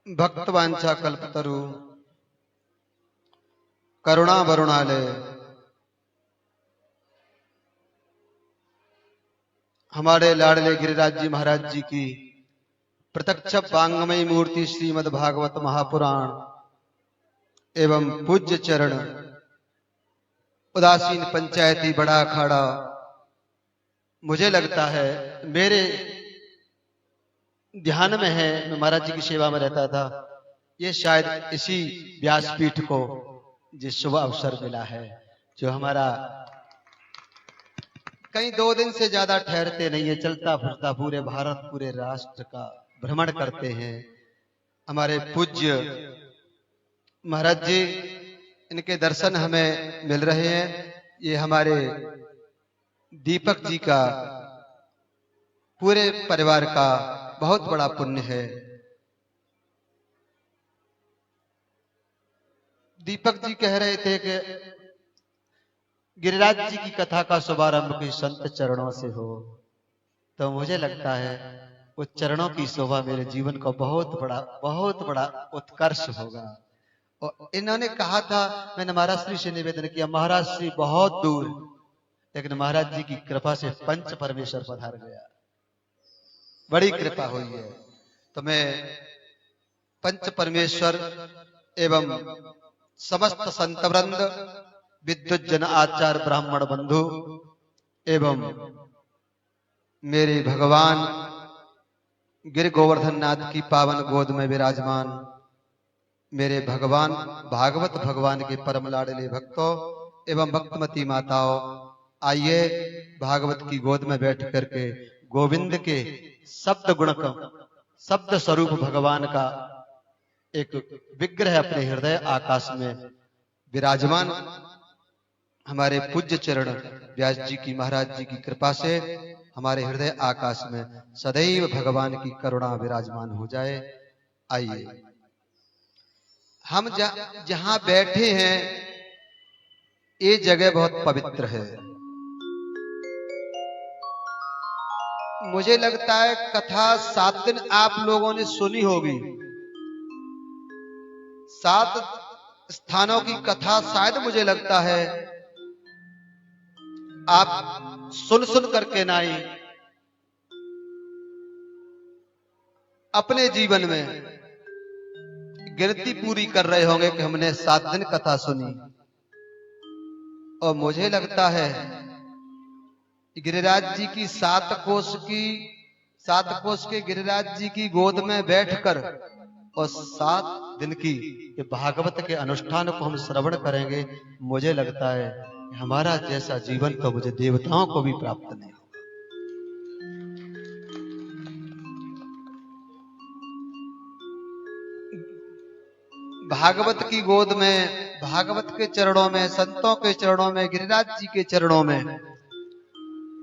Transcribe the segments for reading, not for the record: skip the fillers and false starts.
भक्तवांछा कल्पतरु करुणा वरुणालय हमारे लाडले गिरिराज जी महाराज जी की प्रत्यक्ष वांगमयी मूर्ति श्रीमद् भागवत महापुराण एवं पूज्य चरण उदासीन पंचायती बड़ा अखाड़ा मुझे लगता है मेरे ध्यान में है। मैं महाराज जी की सेवा में रहता था। ये शायद इसी व्यासपीठ को जिस शुभ अवसर मिला है, जो हमारा कहीं 2 दिन से ज्यादा ठहरते नहीं है, चलता फिरता पूरे भारत पूरे राष्ट्र का भ्रमण करते हैं। हमारे पूज्य महाराज जी, इनके दर्शन हमें मिल रहे हैं। ये हमारे दीपक जी का पूरे परिवार का बहुत बड़ा पुण्य है। दीपक जी कह रहे थे कि गिरिराज जी की कथा का शुभारंभ कोई संत चरणों से हो, तो मुझे लगता है उस चरणों की शोभा मेरे जीवन का बहुत बड़ा उत्कर्ष होगा। और इन्होंने कहा था, मैंने महाराज श्री से निवेदन किया, महाराज श्री बहुत दूर, लेकिन महाराज जी की कृपा से पंच परमेश्वर पधार गया, बड़ी कृपा हुई है। तो मैं पंच परमेश्वर एवं समस्त संत वृंद, विद्युत जन, आचार्य, ब्राह्मण बंधु एवं मेरे भगवान गिर गोवर्धन नाथ की पावन गोद में विराजमान मेरे भगवान भागवत भगवान के परम लाडले भक्तों एवं भक्तमती माताओं, आइए भागवत की गोद में बैठ करके गोविंद के शब्द गुण का, शब्द स्वरूप भगवान का एक विग्रह अपने हृदय आकाश में विराजमान हमारे पूज्य चरण व्यास जी की महाराज जी की कृपा से हमारे हृदय आकाश में सदैव भगवान की करुणा विराजमान हो जाए। आइए हम जहां बैठे हैं, ये जगह बहुत पवित्र है। मुझे लगता है कथा 7 दिन आप लोगों ने सुनी होगी। 7 स्थानों की कथा शायद मुझे लगता है आप सुन करके नहीं, अपने जीवन में गिनती पूरी कर रहे होंगे कि हमने 7 दिन कथा सुनी। और मुझे लगता है गिरिराज जी की 7 कोष के गिरिराज जी की गोद में बैठकर और 7 दिन की भागवत के अनुष्ठान को हम श्रवण करेंगे। मुझे लगता है हमारा जैसा जीवन तो मुझे देवताओं को भी प्राप्त नहीं होगा। भागवत की गोद में, भागवत के चरणों में, संतों के चरणों में, गिरिराज जी के चरणों में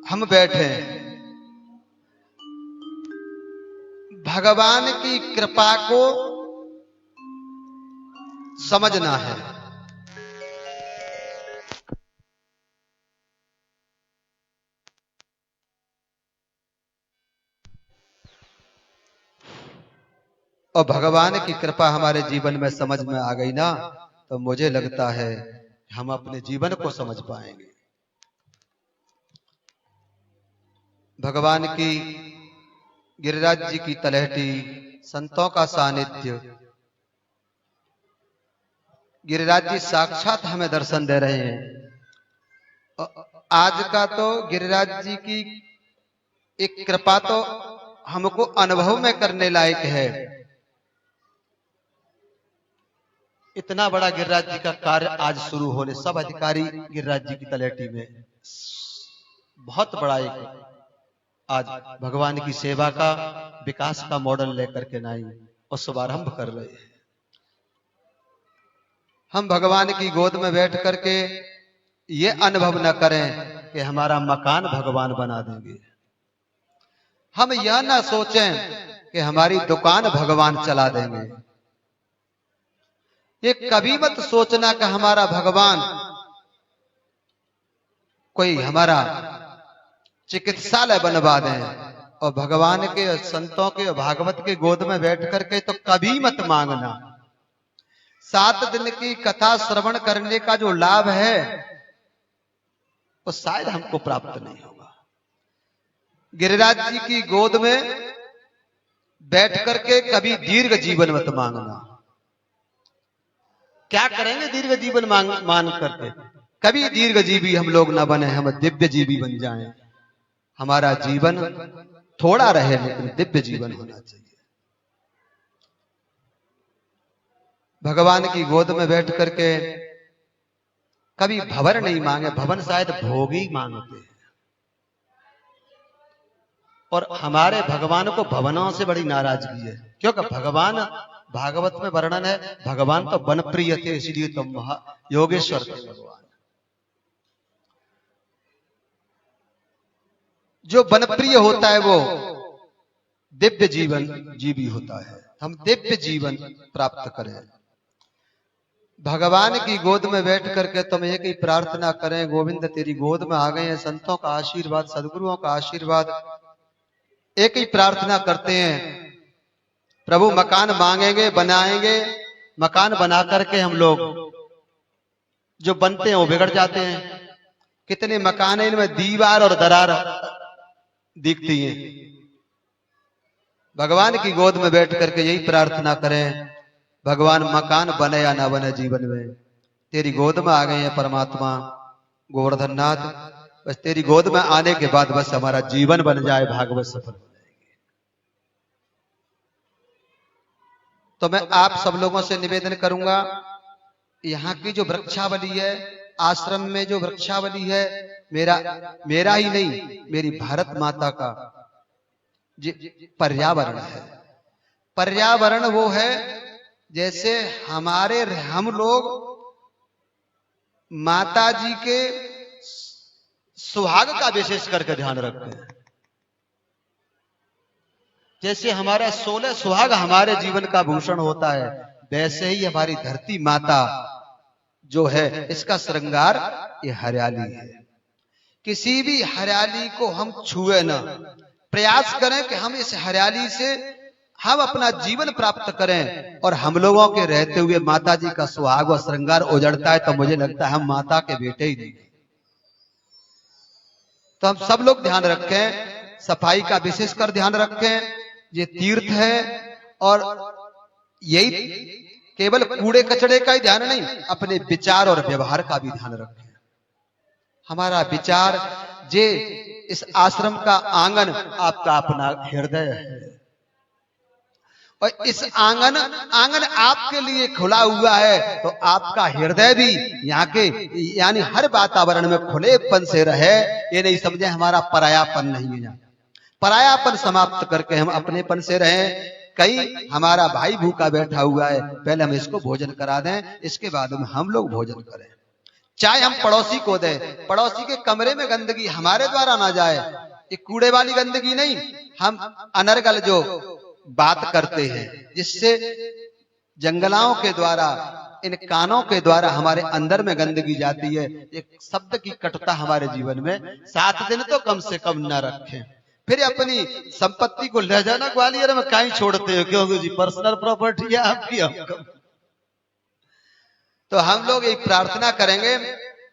हम बैठे। भगवान की कृपा को समझना है। और भगवान की कृपा हमारे जीवन में समझ में आ गई ना, तो मुझे लगता है हम अपने जीवन को समझ पाएंगे। भगवान की, गिरिराज जी की तलहटी, संतों का सानिध्य, गिरिराज जी साक्षात हमें दर्शन दे रहे हैं। आज का तो गिरिराज जी की एक कृपा तो हमको अनुभव में करने लायक है। इतना बड़ा गिरिराज जी का कार्य आज शुरू होने, सब अधिकारी गिरिराज जी की तलहटी में बहुत बड़ा एक आज भगवान की सेवा का, विकास का मॉडल लेकर के नहीं और शुभारंभ कर रहे हैं। हम भगवान की गोद में बैठ करके ये अनुभव न करें कि हमारा मकान भगवान बना देंगे। हम यह ना सोचें कि हमारी दुकान भगवान चला देंगे। ये कभी मत सोचना कि हमारा भगवान कोई हमारा चिकित्सालय बनवा दें और भगवान के संतों के भागवत के गोद में बैठ करके तो कभी मत मांगना। 7 दिन की कथा श्रवण करने का जो लाभ है वो शायद हमको प्राप्त नहीं होगा। गिरिराज जी की गोद में बैठ करके कभी दीर्घ जीवन मत मांगना। क्या करेंगे दीर्घ जीवन मान करके? कभी दीर्घ जीवी हम लोग ना बने, हम दिव्य जीवी बन जाएं। हमारा जीवन थोड़ा रहे लेकिन दिव्य जीवन होना चाहिए। भगवान की गोद में बैठ करके कभी भवन नहीं मांगे। भवन शायद भोग ही मांगते हैं। और हमारे भगवान को भवनों से बड़ी नाराजगी है, क्योंकि भगवान भागवत में वर्णन है, भगवान तो वन प्रिय थे, इसलिए तो योगेश्वर थे भगवान। जो वन प्रिय होता है वो दिव्य जीवन जीवी होता है। हम दिव्य जीवन प्राप्त करें। भगवान की गोद में बैठ करके तुम एक ही प्रार्थना करें, गोविंद तेरी गोद में आ गए हैं, संतों का आशीर्वाद, सदगुरुओं का आशीर्वाद। एक ही प्रार्थना करते हैं, प्रभु मकान मांगेंगे, बनाएंगे, मकान बना करके हम लोग जो बनते हैं वो बिगड़ जाते हैं। कितने मकान है, इनमें दीवार और दरार दिखती है। भगवान की गोद में बैठ करके यही प्रार्थना करें, भगवान मकान बने या ना बने जीवन में, तेरी गोद में आ गए हैं परमात्मा गोवर्धन नाथ। बस तेरी गोद में आने के बाद बस हमारा जीवन बन जाए, भागवत सफल हो जाएगी। तो मैं आप सब लोगों से निवेदन करूंगा, यहाँ की जो वृक्षावली है, आश्रम में जो वृक्षावली है, मेरा ही नहीं, मेरी भारत माता का पर्यावरण है। पर्यावरण वो है जैसे हम लोग माता जी के सुहाग का विशेष करके ध्यान रखते हैं। जैसे हमारा 16 सुहाग हमारे जीवन का भूषण होता है, वैसे ही हमारी धरती माता जो है, इसका श्रृंगार ये हरियाली है। किसी भी हरियाली को हम छुए ना, प्रयास करें कि हम इस हरियाली से हम अपना जीवन प्राप्त करें। और हम लोगों के रहते हुए माता जी का सुहाग और श्रृंगार उजड़ता है तो मुझे लगता है हम माता के बेटे ही नहीं। तो हम सब लोग ध्यान रखें, सफाई का विशेष कर ध्यान रखें। ये तीर्थ है और यही केवल कूड़े कचड़े का ही ध्यान नहीं, अपने विचार और व्यवहार का भी ध्यान रखें। हमारा विचार जे इस आश्रम का आंगन आपका अपना हृदय है और इस आंगन आपके लिए खुला हुआ है, तो आपका हृदय भी यहाँ के यानी हर वातावरण में खुलेपन से रहे। ये नहीं समझे हमारा परायापन नहीं है, परायापन समाप्त करके हम अपनेपन से रहें। कहीं हमारा भाई भूखा बैठा हुआ है, पहले हम इसको भोजन करा दें, इसके बाद में हम लोग भोजन करें। चाहे हम पड़ोसी को दें, पड़ोसी के कमरे में गंदगी हमारे द्वारा ना जाए, ये कूड़े वाली गंदगी नहीं, हम अनर्गल जो बात करते हैं जिससे जंगलाओं के द्वारा, इन कानों के द्वारा हमारे अंदर में गंदगी जाती है। एक शब्द की कटुता हमारे जीवन में 7 दिन तो कम से कम न रखें। फिर अपनी संपत्ति को ले जाना ग्वालियर में कहीं छोड़ते हो, क्योंकि जी पर्सनल प्रॉपर्टी है आपकी, हमको। तो हम लोग एक प्रार्थना करेंगे,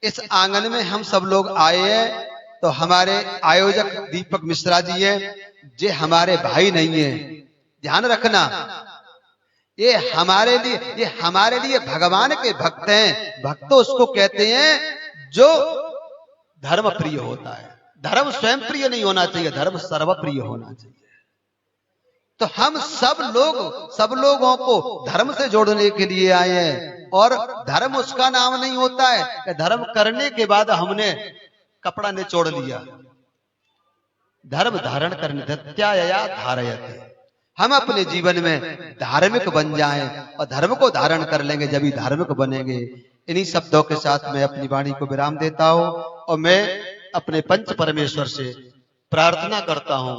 इस आंगन में हम सब लोग आए हैं, तो हमारे आयोजक दीपक मिश्रा जी हैं, जे हमारे भाई नहीं है, ध्यान रखना। ये हमारे लिए भगवान के भक्त हैं। भक्त तो उसको कहते हैं जो धर्म प्रिय होता है। धर्म स्वयं प्रिय नहीं होना चाहिए, धर्म सर्वप्रिय होना चाहिए। तो हम सब लोगों को धर्म से जोड़ने के लिए आए हैं। और धर्म उसका नाम नहीं होता है कि धर्म करने के बाद हमने कपड़ा निचोड़ लिया। धर्म धारण करने, धत्याया धारयते, हम अपने जीवन में धार्मिक बन जाएं और धर्म को धारण कर लेंगे, जब ही धार्मिक बनेंगे। इन्हीं शब्दों के साथ मैं अपनी वाणी को विराम देता हूं और मैं अपने पंच परमेश्वर से प्रार्थना करता हूं।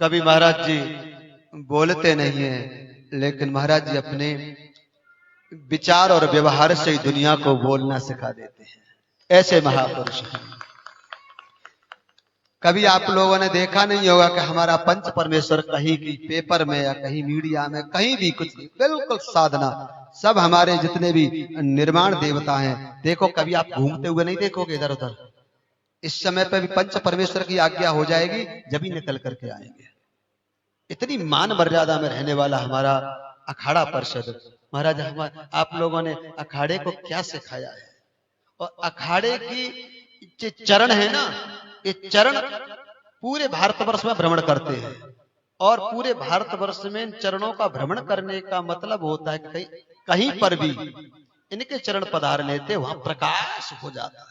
कभी महाराज जी बोलते नहीं हैं, लेकिन महाराज जी अपने विचार और व्यवहार से ही दुनिया को बोलना सिखा देते हैं। ऐसे महापुरुष हैं। कभी आप लोगों ने देखा नहीं होगा कि हमारा पंच परमेश्वर कहीं की पेपर में या कहीं मीडिया में कहीं भी कुछ नहीं, बिल्कुल साधना। सब हमारे जितने भी निर्माण देवता हैं, देखो कभी आप घूमते हुए नहीं देखोगे इधर उधर। इस समय पे भी पंच परमेश्वर की आज्ञा हो जाएगी जब ही निकल करके आएंगे। इतनी मान मर्यादा में रहने वाला हमारा अखाड़ा परिषद। महाराज आप लोगों ने अखाड़े को क्या सिखाया है, और अखाड़े की जो चरण है ना, ये चरण पूरे भारतवर्ष में भ्रमण करते हैं, और पूरे भारतवर्ष में इन चरणों का भ्रमण करने का मतलब होता है कि कहीं पर भी इनके चरण पधार लेते वहां प्रकाश हो जाता है।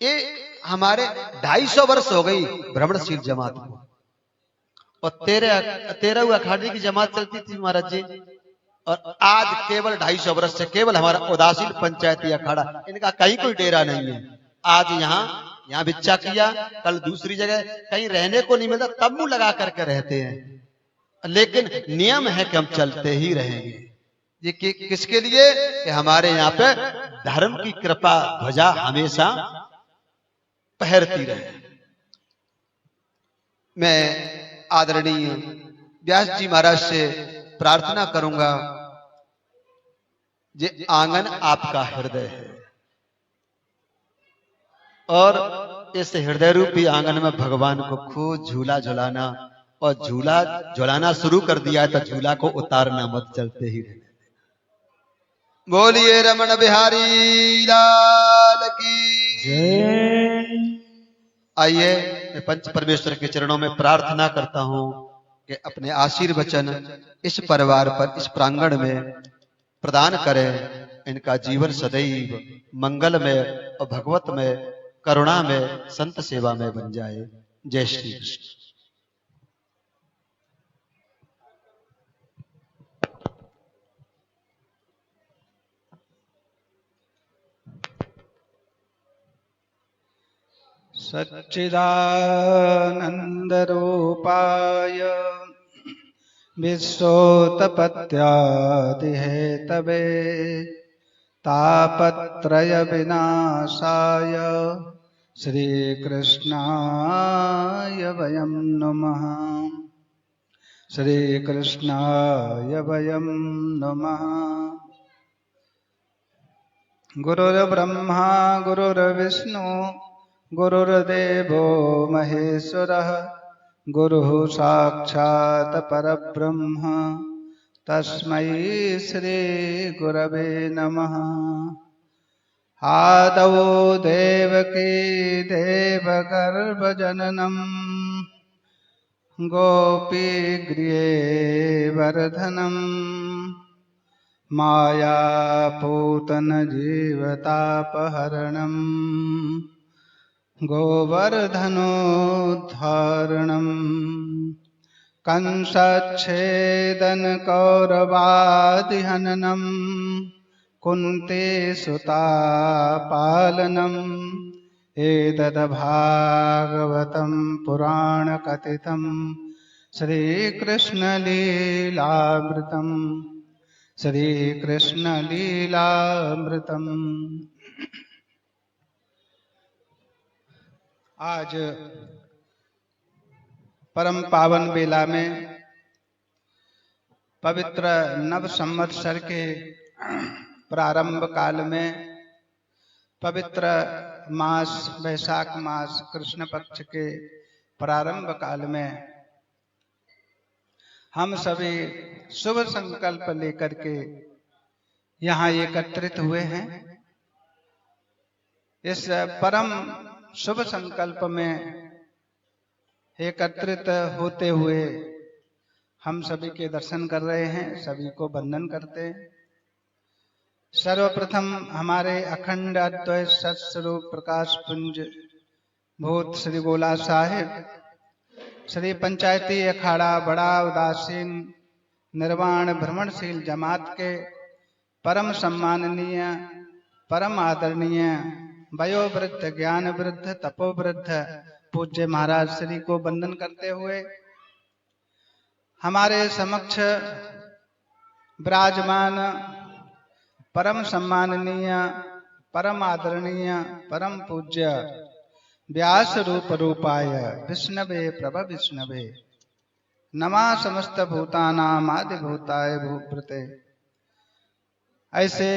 ये हमारे 250 वर्ष हो गई भ्रमणशील जमात को, और 13 अखाड़े की जमात चलती थी महाराज जी, और आज केवल 250 वर्ष से केवल हमारा उदासीन पंचायती अखाड़ा, इनका कहीं कोई डेरा नहीं है। आज यहाँ भिक्षा किया, कल दूसरी जगह, कहीं रहने को नहीं मिलता, तंबू लगा करके रहते हैं, लेकिन नियम है कि हम चलते ही रहेंगे। ये किसके लिए? कि हमारे यहाँ पे धर्म की कृपा ध्वजा हमेशा फहरती रहे। मैं आदरणीय व्यास जी महाराज से प्रार्थना करूंगा, ये आंगन आपका हृदय है, और इस हृदय रूपी आंगन में भगवान को खूब झूला झुलाना, और झूला झुलाना शुरू कर दिया है तो झूला को उतारना मत, चलते ही रहने। बोलिए रमण बिहारी लाल की जय। आइए मैं पंच परमेश्वर के चरणों में प्रार्थना करता हूं कि अपने आशीर्वचन इस परिवार पर, इस प्रांगण में प्रदान करें। इनका जीवन सदैव मंगलमय और भगवत में, करुणा में, संत सेवा में बन जाए। जय श्री कृष्ण। सच्चिदानंद रूपाय विश्वोत्पत्त्यादि हेतवे तापत्रय विनाशाय श्रीकृष्णाय वयं नमः। श्रीकृष्णाय वयं नमः। गुरुर्ब्रह्मा गुरुर्विष्णु गुरुर्देवो महेश्वरः गुरुः साक्षात् परब्रह्म तस्मै श्री गुरवे नमः। आदौ देवकी देवगर्भजननम् गोपीगृहे वर्धनम् मायापूतनजीवतापहरणम् गोवर्धनोद्धारणम् कंसच्छेदनकौरवादिहननम् कुन्तीसुतापालनम् एतद्भागवतम् पुराणकथितम् श्रीकृष्णलीलामृतम् श्रीकृष्णलीलामृतम्। आज परम पावन बेला में पवित्र नव संवत्सर के प्रारंभ काल में, पवित्र मास वैशाख मास कृष्ण पक्ष के प्रारंभ काल में हम सभी शुभ संकल्प लेकर के यहाँ एकत्रित हुए हैं। इस परम शुभ संकल्प में एकत्रित होते हुए हम सभी के दर्शन कर रहे हैं, सभी को वंदन करते हैं। सर्वप्रथम हमारे अखंड अद्वैत सत्स्वरूप प्रकाश पुंज भूत श्री गोला साहिब श्री पंचायती अखाड़ा बड़ा उदासीन निर्वाण भ्रमणशील जमात के परम सम्माननीय, परम आदरणीय, वयोवृद्ध, ज्ञान वृद्ध, तपोवृद्ध पूज्य महाराज श्री को वंदन करते हुए हमारे समक्ष विराजमान परम सम्माननीय, परम आदरणीय, परम पूज्य व्यास रूप रूपाय विष्णवे प्रभ विष्णवे नमः समस्त भूतानाम आदि भूताय भूभृते। ऐसे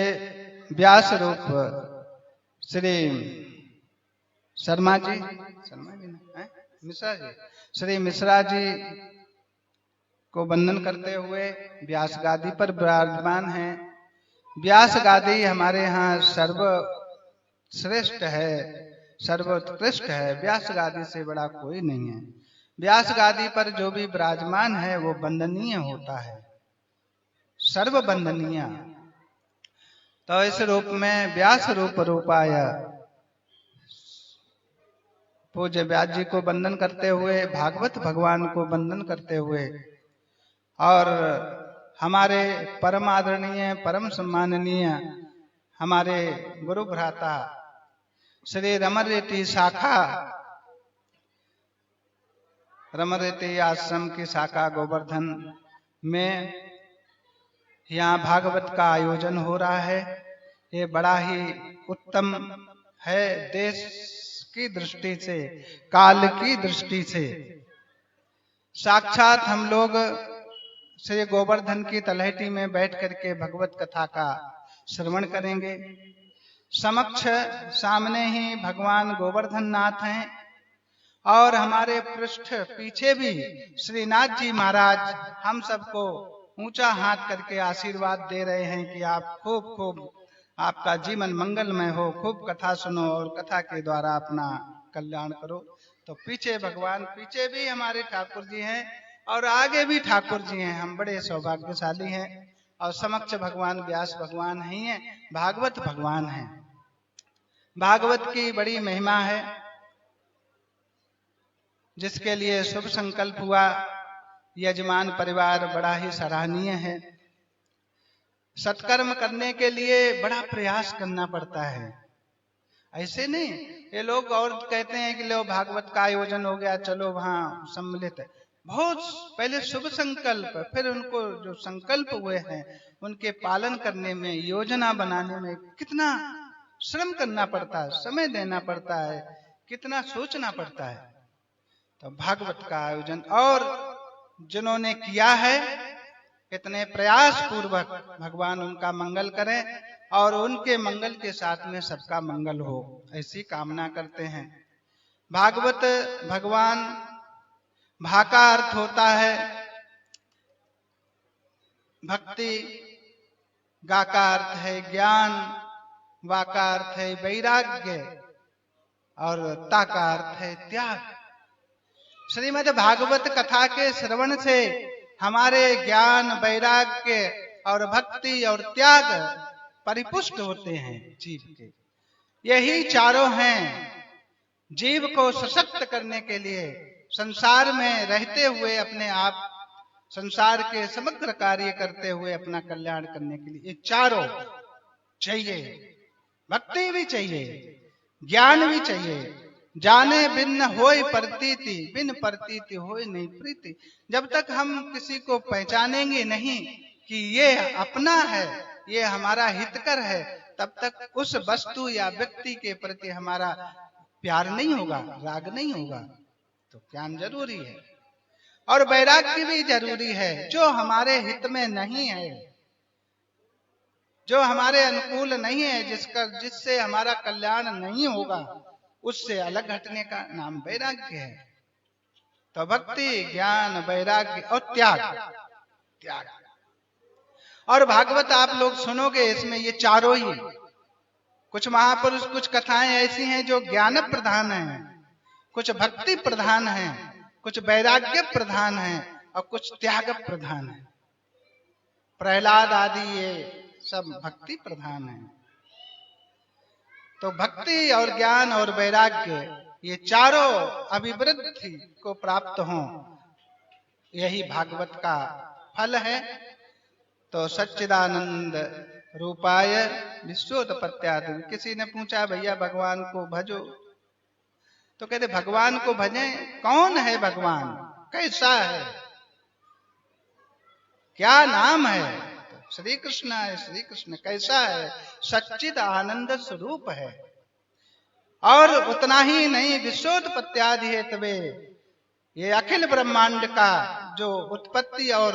व्यास रूप श्री शर्मा जी मिश्रा जी, श्री मिश्रा जी को वंदन करते हुए व्यास गादी पर विराजमान हैं। व्यास गादी हमारे यहाँ सर्वश्रेष्ठ है, सर्वोत्कृष्ट है। व्यास गादी से बड़ा कोई नहीं है। व्यास गादी पर जो भी विराजमान है वो वंदनीय होता है, सर्व वंदनीय। तो इस रूप में व्यास रूप रूपाय पूज्य व्यास जी को वंदन करते हुए, भागवत भगवान को वंदन करते हुए और हमारे परम आदरणीय परम सम्माननीय हमारे गुरु भ्राता श्री रमरेती शाखा, रमरेती आश्रम की शाखा गोवर्धन में यहाँ भागवत का आयोजन हो रहा है। ये बड़ा ही उत्तम है। देश की दृष्टि से, काल की दृष्टि से साक्षात हम लोग श्री गोवर्धन की तलहटी में बैठ करके भगवत कथा का श्रवण करेंगे। समक्ष सामने ही भगवान गोवर्धन नाथ हैं और हमारे पृष्ठ पीछे भी श्रीनाथ जी महाराज हम सबको ऊंचा हाथ करके आशीर्वाद दे रहे हैं कि आप खूब खूब आपका जीवन मंगलमय हो, खूब कथा सुनो और कथा के द्वारा अपना कल्याण करो। तो पीछे भगवान, पीछे भी हमारे ठाकुर जी हैं और आगे भी ठाकुर जी हैं। हम बड़े सौभाग्यशाली हैं। और समक्ष भगवान व्यास भगवान ही हैं, भागवत भगवान हैं। भागवत की बड़ी महिमा है, जिसके लिए शुभ संकल्प हुआ। यजमान परिवार बड़ा ही सराहनीय है। सत्कर्म करने के लिए बड़ा प्रयास करना पड़ता है। ऐसे नहीं ये लोग और कहते हैं कि लो भागवत का आयोजन हो गया, चलो वहां सम्मिलित है। बहुत पहले शुभ संकल्प, फिर उनको जो संकल्प हुए हैं उनके पालन करने में, योजना बनाने में कितना श्रम करना पड़ता है, समय देना पड़ता है, कितना सोचना पड़ता है। तो भागवत का आयोजन और जिन्होंने किया है, इतने प्रयास पूर्वक भगवान उनका मंगल करें और उनके मंगल के साथ में सबका मंगल हो, ऐसी कामना करते हैं। भागवत भगवान, भा का अर्थ होता है भक्ति, गा का अर्थ है ज्ञान, वा का अर्थ है वैराग्य और ता का अर्थ है त्याग। श्रीमद् भागवत कथा के श्रवण से हमारे ज्ञान, वैराग्य और भक्ति और त्याग परिपुष्ट होते हैं जीव के। यही चारों हैं जीव को सशक्त करने के लिए, संसार में रहते हुए अपने आप संसार के समग्र कार्य करते हुए अपना कल्याण करने के लिए। ये चारों चाहिए, भक्ति भी चाहिए, ज्ञान भी चाहिए। जाने बिन होय प्रतीति, बिन प्रतीति होय नहीं प्रीति। जब तक हम किसी को पहचानेंगे नहीं कि ये अपना है, ये हमारा हितकर है, तब तक उस वस्तु या व्यक्ति के प्रति हमारा प्यार नहीं होगा, राग नहीं होगा। तो ज्ञान जरूरी है और वैराग्य भी जरूरी है। जो हमारे हित में नहीं है, जो हमारे अनुकूल नहीं है, जिससे हमारा कल्याण नहीं होगा, उससे अलग हटने का नाम वैराग्य है। तो भक्ति, ज्ञान, वैराग्य और त्याग। और भागवत आप लोग सुनोगे, इसमें ये चारों ही, कुछ महापुरुष, कुछ कथाएं ऐसी हैं जो ज्ञान प्रधान हैं, कुछ भक्ति प्रधान हैं, कुछ वैराग्य प्रधान हैं और कुछ त्याग प्रधान है। प्रहलाद आदि ये सब भक्ति प्रधान है। तो भक्ति और ज्ञान और वैराग्य, ये चारों अभिवृद्धि को प्राप्त हों, यही भागवत का फल है। तो सच्चिदानंद रूपाय विश्वोत्पत्त्यादि। किसी ने पूछा भैया भगवान को भजो, तो कहते भगवान को भजें। कौन है भगवान, कैसा है, क्या नाम है? तो श्री कृष्ण है। श्री कृष्ण कैसा है? सच्चिद आनंद स्वरूप है। और उतना ही नहीं, विश्वोत्पत्त्यादि हेतवे, ये अखिल ब्रह्मांड का जो उत्पत्ति और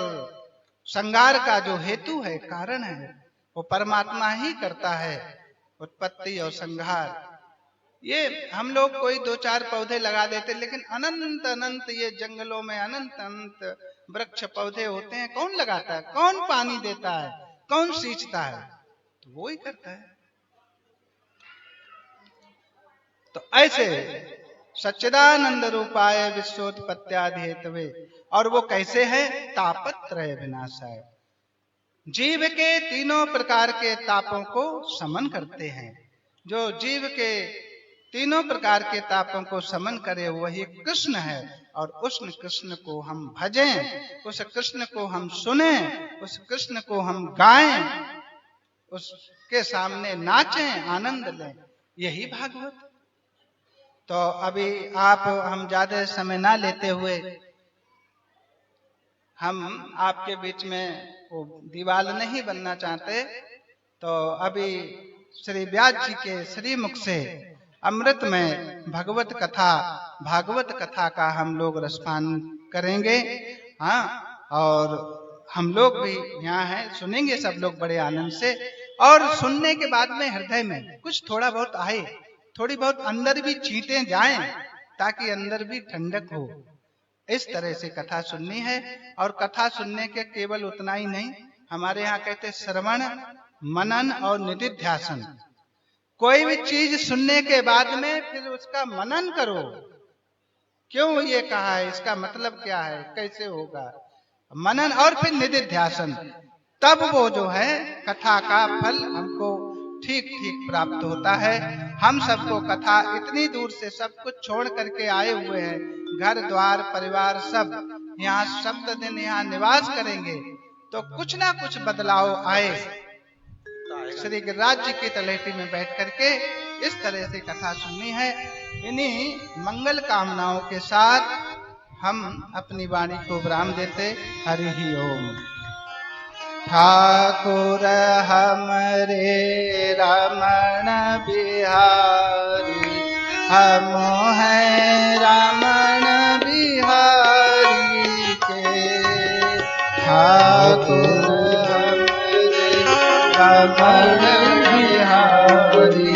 संहार का जो हेतु है, कारण है, वो परमात्मा ही करता है, उत्पत्ति और संहार। ये हम लोग कोई 2-4 पौधे लगा देते, लेकिन अनंत अनंत ये जंगलों में अनंत अनंत वृक्ष पौधे होते हैं, कौन लगाता है, कौन पानी देता है, कौन सींचता है, तो वो ही करता है। तो ऐसे सच्चिदानंद रूपाय विश्वोत्पत्त्यादि हेतवे, और वो कैसे है, तापत्रय विनाशाय, जीव के तीनों प्रकार के तापों को समन करते हैं। जो जीव के तीनों प्रकार के तापों को समन करे वही कृष्ण है, और उस कृष्ण को हम भजें, उस कृष्ण को हम सुने, उस कृष्ण को हम गाएं, उसके सामने नाचें, आनंद लें, यही भागवत। तो अभी हम ज्यादा समय ना लेते हुए हम आपके बीच में वो दीवाल नहीं बनना चाहते, तो अभी श्री व्यास जी के श्रीमुख से अमृत में भागवत कथा का हम लोग रसपान करेंगे। हाँ, और हम लोग भी यहाँ हैं, सुनेंगे सब लोग बड़े आनंद से, और सुनने के बाद में हृदय में कुछ थोड़ा बहुत आए, थोड़ी बहुत अंदर भी चींटे जाएं, ताकि अंदर भी ठंडक हो। इस तरह से कथा सुननी है। और कथा सुनने के केवल उतना ही नहीं, हमारे यहाँ कहते श्रवण, मनन और निधिध्यासन। कोई भी चीज सुनने के बाद में फिर उसका मनन करो, क्यों ये कहा है, इसका मतलब क्या है, कैसे होगा, मनन और फिर निधिध्यासन, तब वो जो है कथा का फल हमको ठीक ठीक प्राप्त होता है। हम सबको कथा, इतनी दूर से सब कुछ छोड़ करके आए हुए हैं, घर द्वार परिवार सब, यहाँ सप्त दिन यहाँ निवास करेंगे, तो कुछ ना कुछ बदलाव आए। श्री गिरिराज जी की तलहटी में बैठ करके इस तरह से कथा सुननी है। इन्हीं मंगल कामनाओं के साथ हम अपनी वाणी को विराम देते। हरि ही ओम। ठाकुर हमरे रमण बिहारी, हम हैं रमण बिहारी के। ठाकुर रमण बिहारी,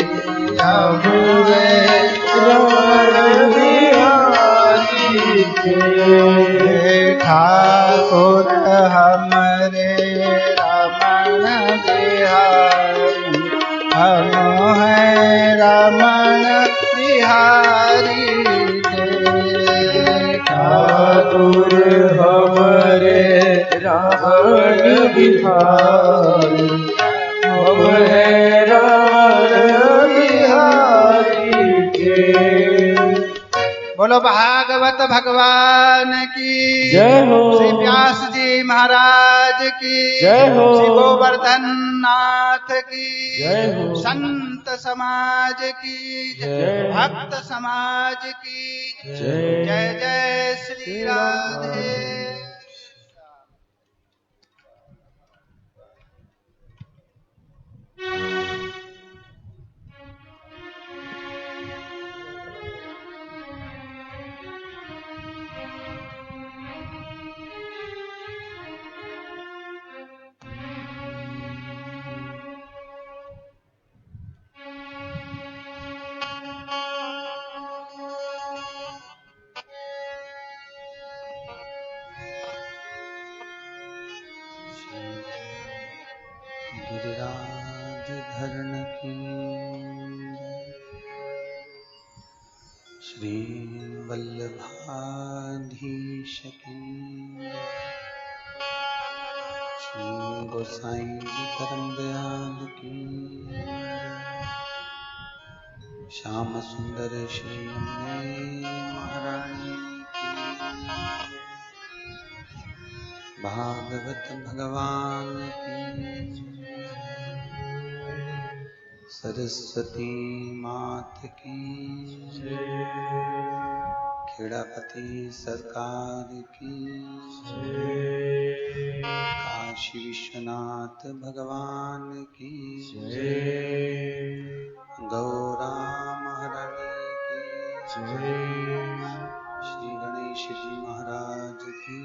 हम हैं रमण बिहारी के। ठाकुर हमरे रमण बिहारी, हम हैं रमण बिहारी के। ठाकुर हमरे रमण बिहारी, हम हैं रमण बिहारी के। बोलो भागवत भगवान की जय हो। श्री व्यास जी महाराज की जय हो। श्री गोवर्धन नाथ की जय हो। संत समाज की जय। भक्त समाज की जय। जय जय श्री राधे। गिरिराज धरण की, श्री वल्लभाधीश की, श्री गोसाई परम दयाल की, श्याम सुंदर श्री महारानी की, भागवत भगवान की, सरस्वती मात की, खेड़ापति सरकार की, काशी विश्वनाथ भगवान की, गौरा महारानी की, श्री गणेश जी महाराज की,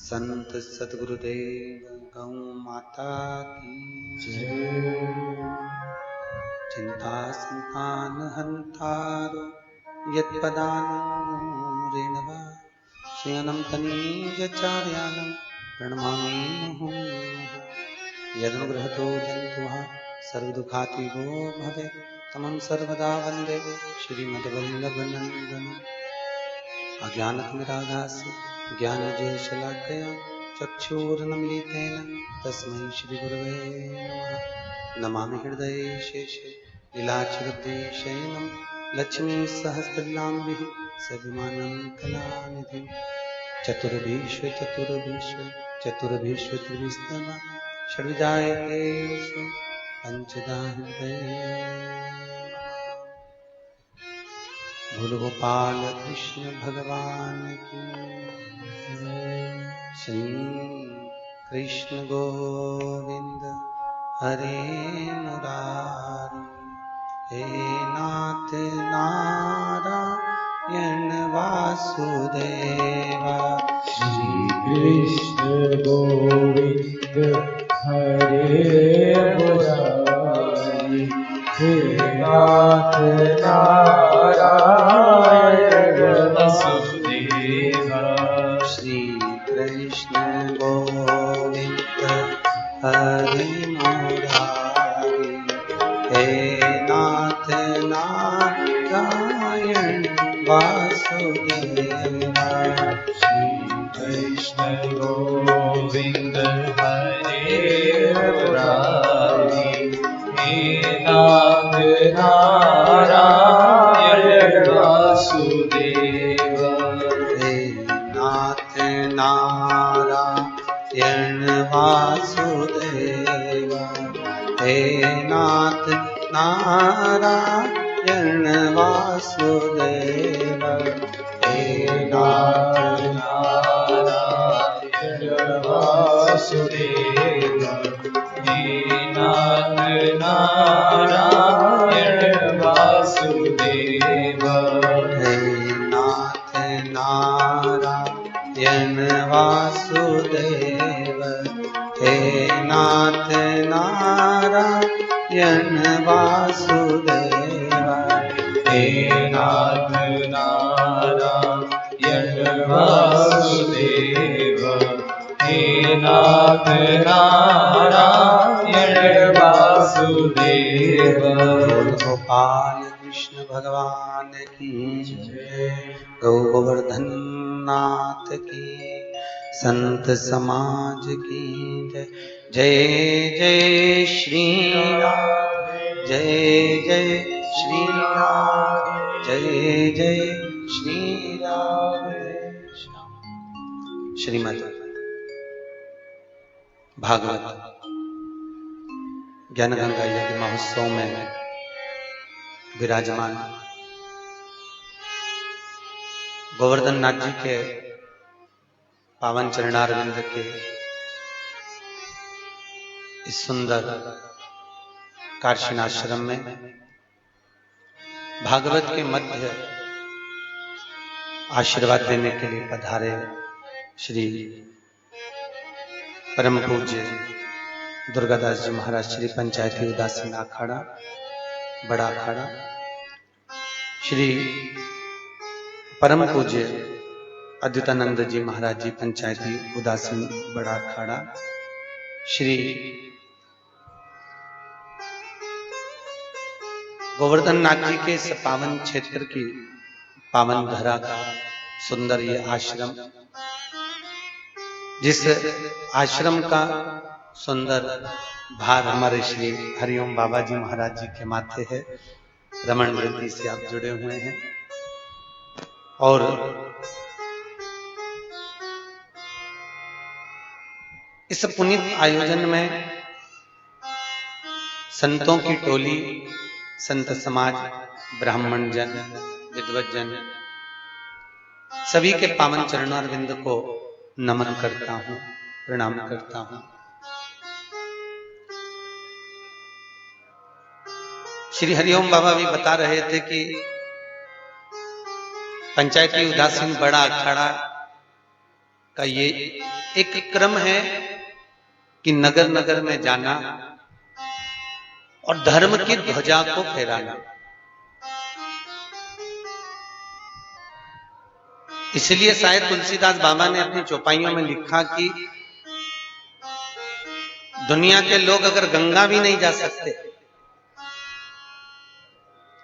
संत सद्गुरुदेव गौ माता की, चिंता संतान हंतारो यत्पदानुरेणवा श्रियनं तनीजचार्यानं प्रणमामि मुहुर्मुहुः। यदनुग्रहतो जन्तुः सर्वदुःखातिगो भवेत् तमं सर्वदा वन्दे श्रीमद्वल्लभनन्दनम्। अज्ञानतिमिरागास्य ज्ञानजयशलाकया चक्षुरुन्मीलितेन तस्मै श्रीगुरवे नमः। नमामि हृदये शेषे लीलाचरद्देशयनं लक्ष्मीसहस्रलाम्बिः सविमानं कलानिधिं। चतुर्भीष्व त्रिविस्तवा षड्विधायके सु पंचदा हृदये। भूल गोपाल कृष्ण भगवान की, श्री कृष्ण गोविंद हरे मुरारी, हे नाथ नारायण वासुदेवा। श्री कृष्ण गोविंद हरे मुरारी, हे नाथ नारायण वासुदेवा। श्री कृष्ण गोविंद हरे मुरारी, हे नाथ नारायण वासुदेवा। श्री कृष्ण गोविंद हरे मुरारी, हे नाथ नारायण वासुदेवा। हे नाथ नारायण वासुदेवा, हे नाथ नारायण वासुदेवा, हे नाथ नारायण वासुदेवा, हे नाथ नारायण वासुदेवा। हे नाथ नारायण वासुदेव, हे नाथ नारायण वासुदेव, हे नाथ नारायण वासुदेवा, हे नाथ नारायण वासुदेवा। गोपाल कृष्ण भगवान की गौ गोवर्धन नाथ की, संत समाज की जय। जय जय श्री राम, जय जय श्री राम, जय जय श्री राम। श्रीमद् भागवत ज्ञान गंगा यज्ञ महोत्सव में विराजमान गोवर्धन नाथ जी के पावन चरणारविंद के इस सुंदर काशीनाश्रम में भागवत के मध्य आशीर्वाद देने के लिए पधारे श्री परम पूज्य दुर्गादास जी महाराज श्री पंचायती उदासीन अखाड़ा बड़ा अखाड़ा, श्री परम पूज्य अद्वैतानंद जी महाराज जी पंचायती उदासीन बड़ा अखाड़ा, श्री गोवर्धन नाथ जी के इस पावन क्षेत्र की पावन धरा का सुंदर ये आश्रम, जिस आश्रम का सुंदर भार हमारे श्री हरिओम बाबा जी महाराज जी के माथे है। रमन वृत्ति से आप जुड़े हुए हैं और इस पुनीत आयोजन में संतों की टोली, संत समाज, ब्राह्मण जन, विद्वत जन सभी के पावन चरणारविंद को नमन करता हूं, प्रणाम करता हूं। श्री हरिओम बाबा भी बता रहे थे कि पंचायती उदासीन बड़ा अखाड़ा का ये एक क्रम है कि नगर नगर में जाना और धर्म की ध्वजा को फहराना। इसलिए शायद तुलसीदास बाबा ने अपनी चौपाइयों में लिखा कि दुनिया के लोग अगर गंगा भी नहीं जा सकते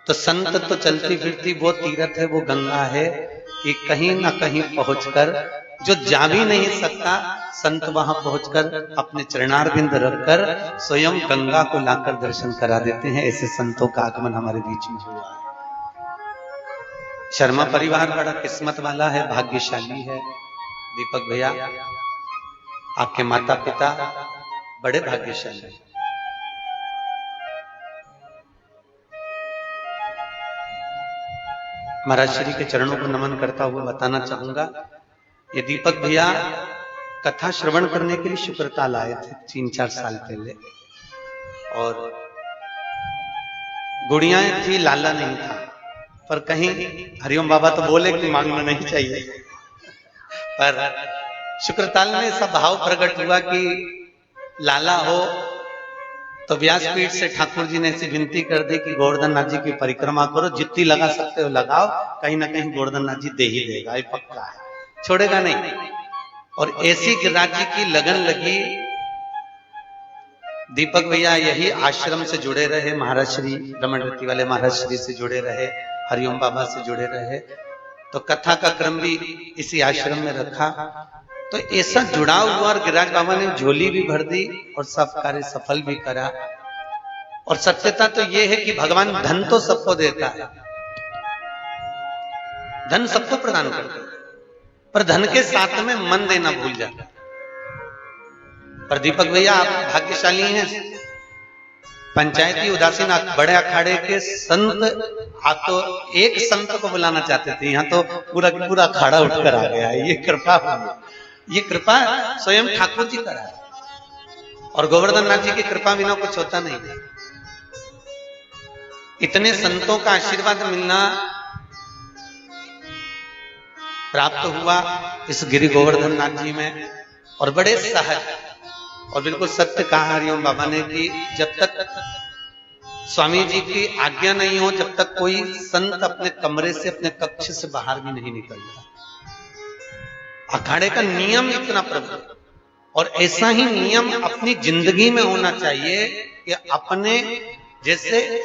तो संत तो चलती फिरती वो तीर्थ है, वो गंगा है कि कहीं ना कहीं पहुंचकर जो जा भी नहीं सकता संत वहां पहुंचकर अपने चरणारविंद रखकर स्वयं गंगा को लाकर दर्शन करा देते हैं। ऐसे संतों का आगमन हमारे बीच में हुआ है। शर्मा परिवार बड़ा किस्मत वाला है, भाग्यशाली है। दीपक भैया, आपके माता पिता बड़े भाग्यशाली हैं। महाराज श्री के चरणों को नमन करता हुआ बताना चाहूंगा, ये दीपक भैया कथा श्रवण करने के लिए शुक्रताल आए थे 3-4 साल पहले, और गुड़ियाएं थी, लाला नहीं था। पर कहीं हरिओम बाबा तो बोले कि मांगना नहीं चाहिए, पर शुक्रताल में ऐसा भाव प्रकट हुआ कि लाला हो तो व्यासपीठ से ठाकुर जी ने ऐसी विनती कर दी कि गोवर्धन नाथ जी की परिक्रमा करो, जितनी लगा सकते हो लगाओ, कहीं ना कहीं गोवर्धन नाथ जी दे ही देगा, ये पक्का है, छोड़ेगा नहीं। और ऐसी गिरिराज जी की लगन लगी। दीपक भैया यही आश्रम से जुड़े रहे, महाराज श्री रमन रति वाले महाराज श्री से जुड़े रहे, हरिओम बाबा से जुड़े रहे, तो कथा का क्रम भी इसी आश्रम में रखा। तो ऐसा जुड़ाव हुआ और गिरिराज बाबा ने झोली भी भर दी और सब कार्य सफल भी करा। और सत्यता तो यह है कि भगवान धन तो सबको देता है, धन सबको प्रदान करता है, पर धन के साथ में मन देना भूल जाता है। पर दीपक भैया आप भाग्यशाली हैं, पंचायती उदासीन बड़े अखाड़े के संत, आप तो एक संत को बुलाना चाहते थे, यहाँ तो पूरा अखाड़ा उठकर आ गया है। ये कृपा हुई, ये कृपा स्वयं ठाकुर जी करा है, और गोवर्धन नाथ जी की कृपा बिना कुछ होता नहीं। इतने संतों का आशीर्वाद मिलना प्राप्त हुआ इस गिरि गोवर्धन नाथ जी में, और बड़े सहज और बिल्कुल सत्य कहा हरिओम बाबा ने कि जब तक स्वामी जी की आज्ञा नहीं हो, जब तक कोई संत अपने कमरे से, अपने कक्ष से बाहर भी नहीं निकलता। अखाड़े का नियम इतना प्रबल, और ऐसा ही नियम अपनी जिंदगी में होना चाहिए कि अपने जैसे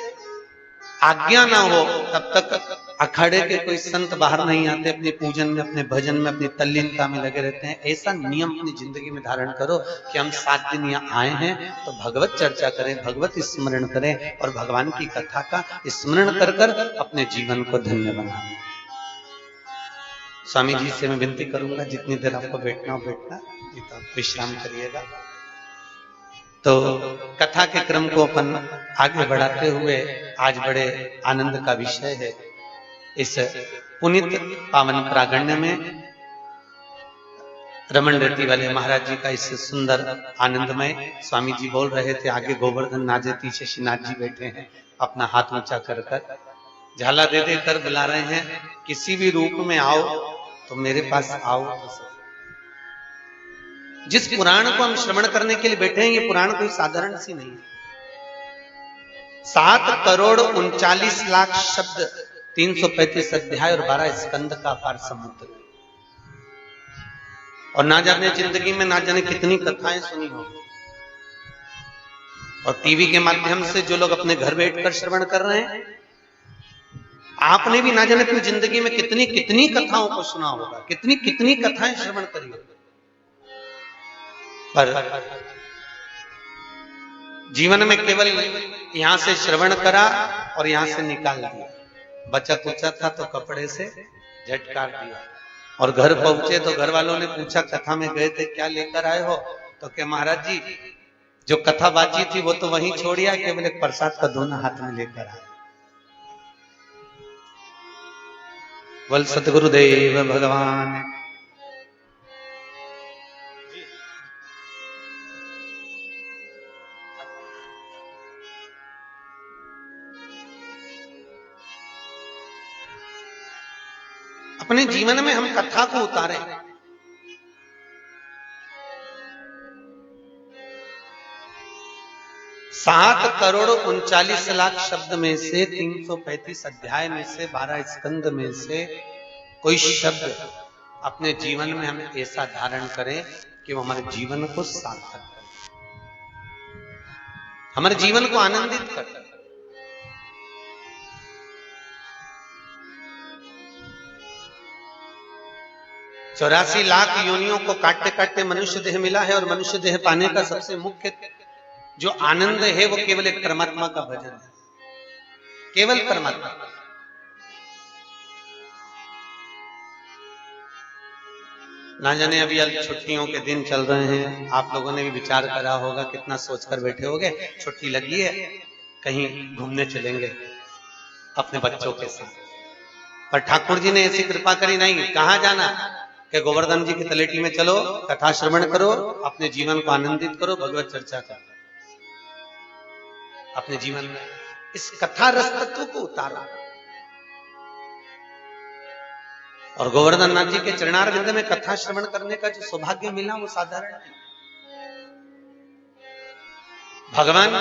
आज्ञा ना हो तब तक अखाड़े के कोई संत बाहर नहीं आते, अपने पूजन में, अपने भजन में, अपनी तल्लीनता में लगे रहते हैं। ऐसा नियम अपनी जिंदगी में धारण करो कि हम 7 दिन यहाँ आए हैं तो भगवत चर्चा करें, भगवत स्मरण करें और भगवान की कथा का स्मरण कर कर अपने जीवन को धन्य बनाएं। स्वामी जी से मैं विनती करूंगा, जितनी देर आपको बैठना हो बैठना, नहीं तो आप विश्राम करिएगा। तो कथा के क्रम को अपन आगे बढ़ाते हुए आज बड़े आनंद का विषय है, इस पुनित पावन प्रागण्य में रमन रति वाले महाराज जी का इस सुंदर आनंदमय, स्वामी जी बोल रहे थे, आगे गोवर्धन नाथ जी, पीछे श्रीनाथ जी बैठे हैं, अपना हाथ ऊंचा कर कर झाला दे दे कर बुला रहे हैं, किसी भी रूप में आओ तो मेरे पास आओ। तो जिस पुराण को हम श्रवण करने के लिए बैठे हैं, ये पुराण कोई साधारण सी नहीं है। 7,39,00,000 शब्द, 335 अध्याय और 12 स्कंद का अपार समुद्र, और ना जाने जिंदगी में ना जाने कितनी कथाएं सुनी होंगी, और टीवी के माध्यम से जो लोग अपने घर बैठकर श्रवण कर रहे हैं, आपने भी ना जाने अपनी जिंदगी में कितनी कितनी कथाओं को सुना होगा, कितनी कितनी कथाएं श्रवण करी होगी। पर जीवन में केवल यहां से श्रवण करा और यहां से निकाल दिया, बचा कुचा था तो कपड़े से झटकार दिया, और घर पहुंचे तो घर वालों ने पूछा कथा में गए थे क्या लेकर आए हो, तो क्या महाराज जी जो कथा बाजी थी वो तो वहीं छोड़िया, केवल एक प्रसाद का दोना हाथ में लेकर आए। बोल सतगुरुदेव भगवान। अपने जीवन में हम कथा को उतारे। 7,39,00,000 शब्द में से 335 अध्याय में से 12 स्कंद में से कोई शब्द अपने जीवन में हम ऐसा धारण करें कि वो हमारे जीवन को सार्थक करे, हमारे जीवन को आनंदित करे। चौरासी लाख योनियों को काटते काटते मनुष्य देह मिला है और मनुष्य देह पाने का सबसे मुख्य जो आनंद है वो केवल एक परमात्मा का भजन है, केवल परमात्मा। ना जाने अभी छुट्टियों के दिन चल रहे हैं, आप लोगों ने भी विचार करा होगा, कितना सोचकर बैठे होंगे छुट्टी लगी है कहीं घूमने चलेंगे अपने बच्चों के साथ। पर ठाकुर जी ने ऐसी कृपा करी नहीं, कहां जाना कि गोवर्धन जी की तलेटी में चलो, कथा श्रवण करो, अपने जीवन को आनंदित करो, भगवत चर्चा करो, अपने जीवन में इस कथा रस तत्व को उतारो। और गोवर्धन नाथ जी के चरणारविंद में कथा श्रवण करने का जो सौभाग्य मिला वो साधारण नहीं। भगवान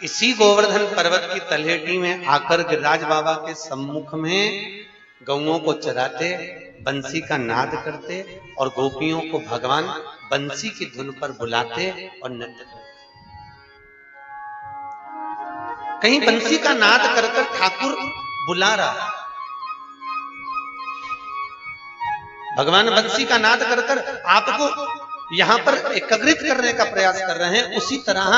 इसी गोवर्धन पर्वत की तलहटी में आकर गिरिराज बाबा के सम्मुख में गौओं को चराते, बंसी का नाद करते और गोपियों को भगवान बंसी की धुन पर बुलाते और नृत्य करते। कहीं बंसी का नाद कर ठाकुर बुला रहा, भगवान बंसी का नाद कर आपको यहां पर एकाग्रित करने का प्रयास कर रहे हैं। उसी तरह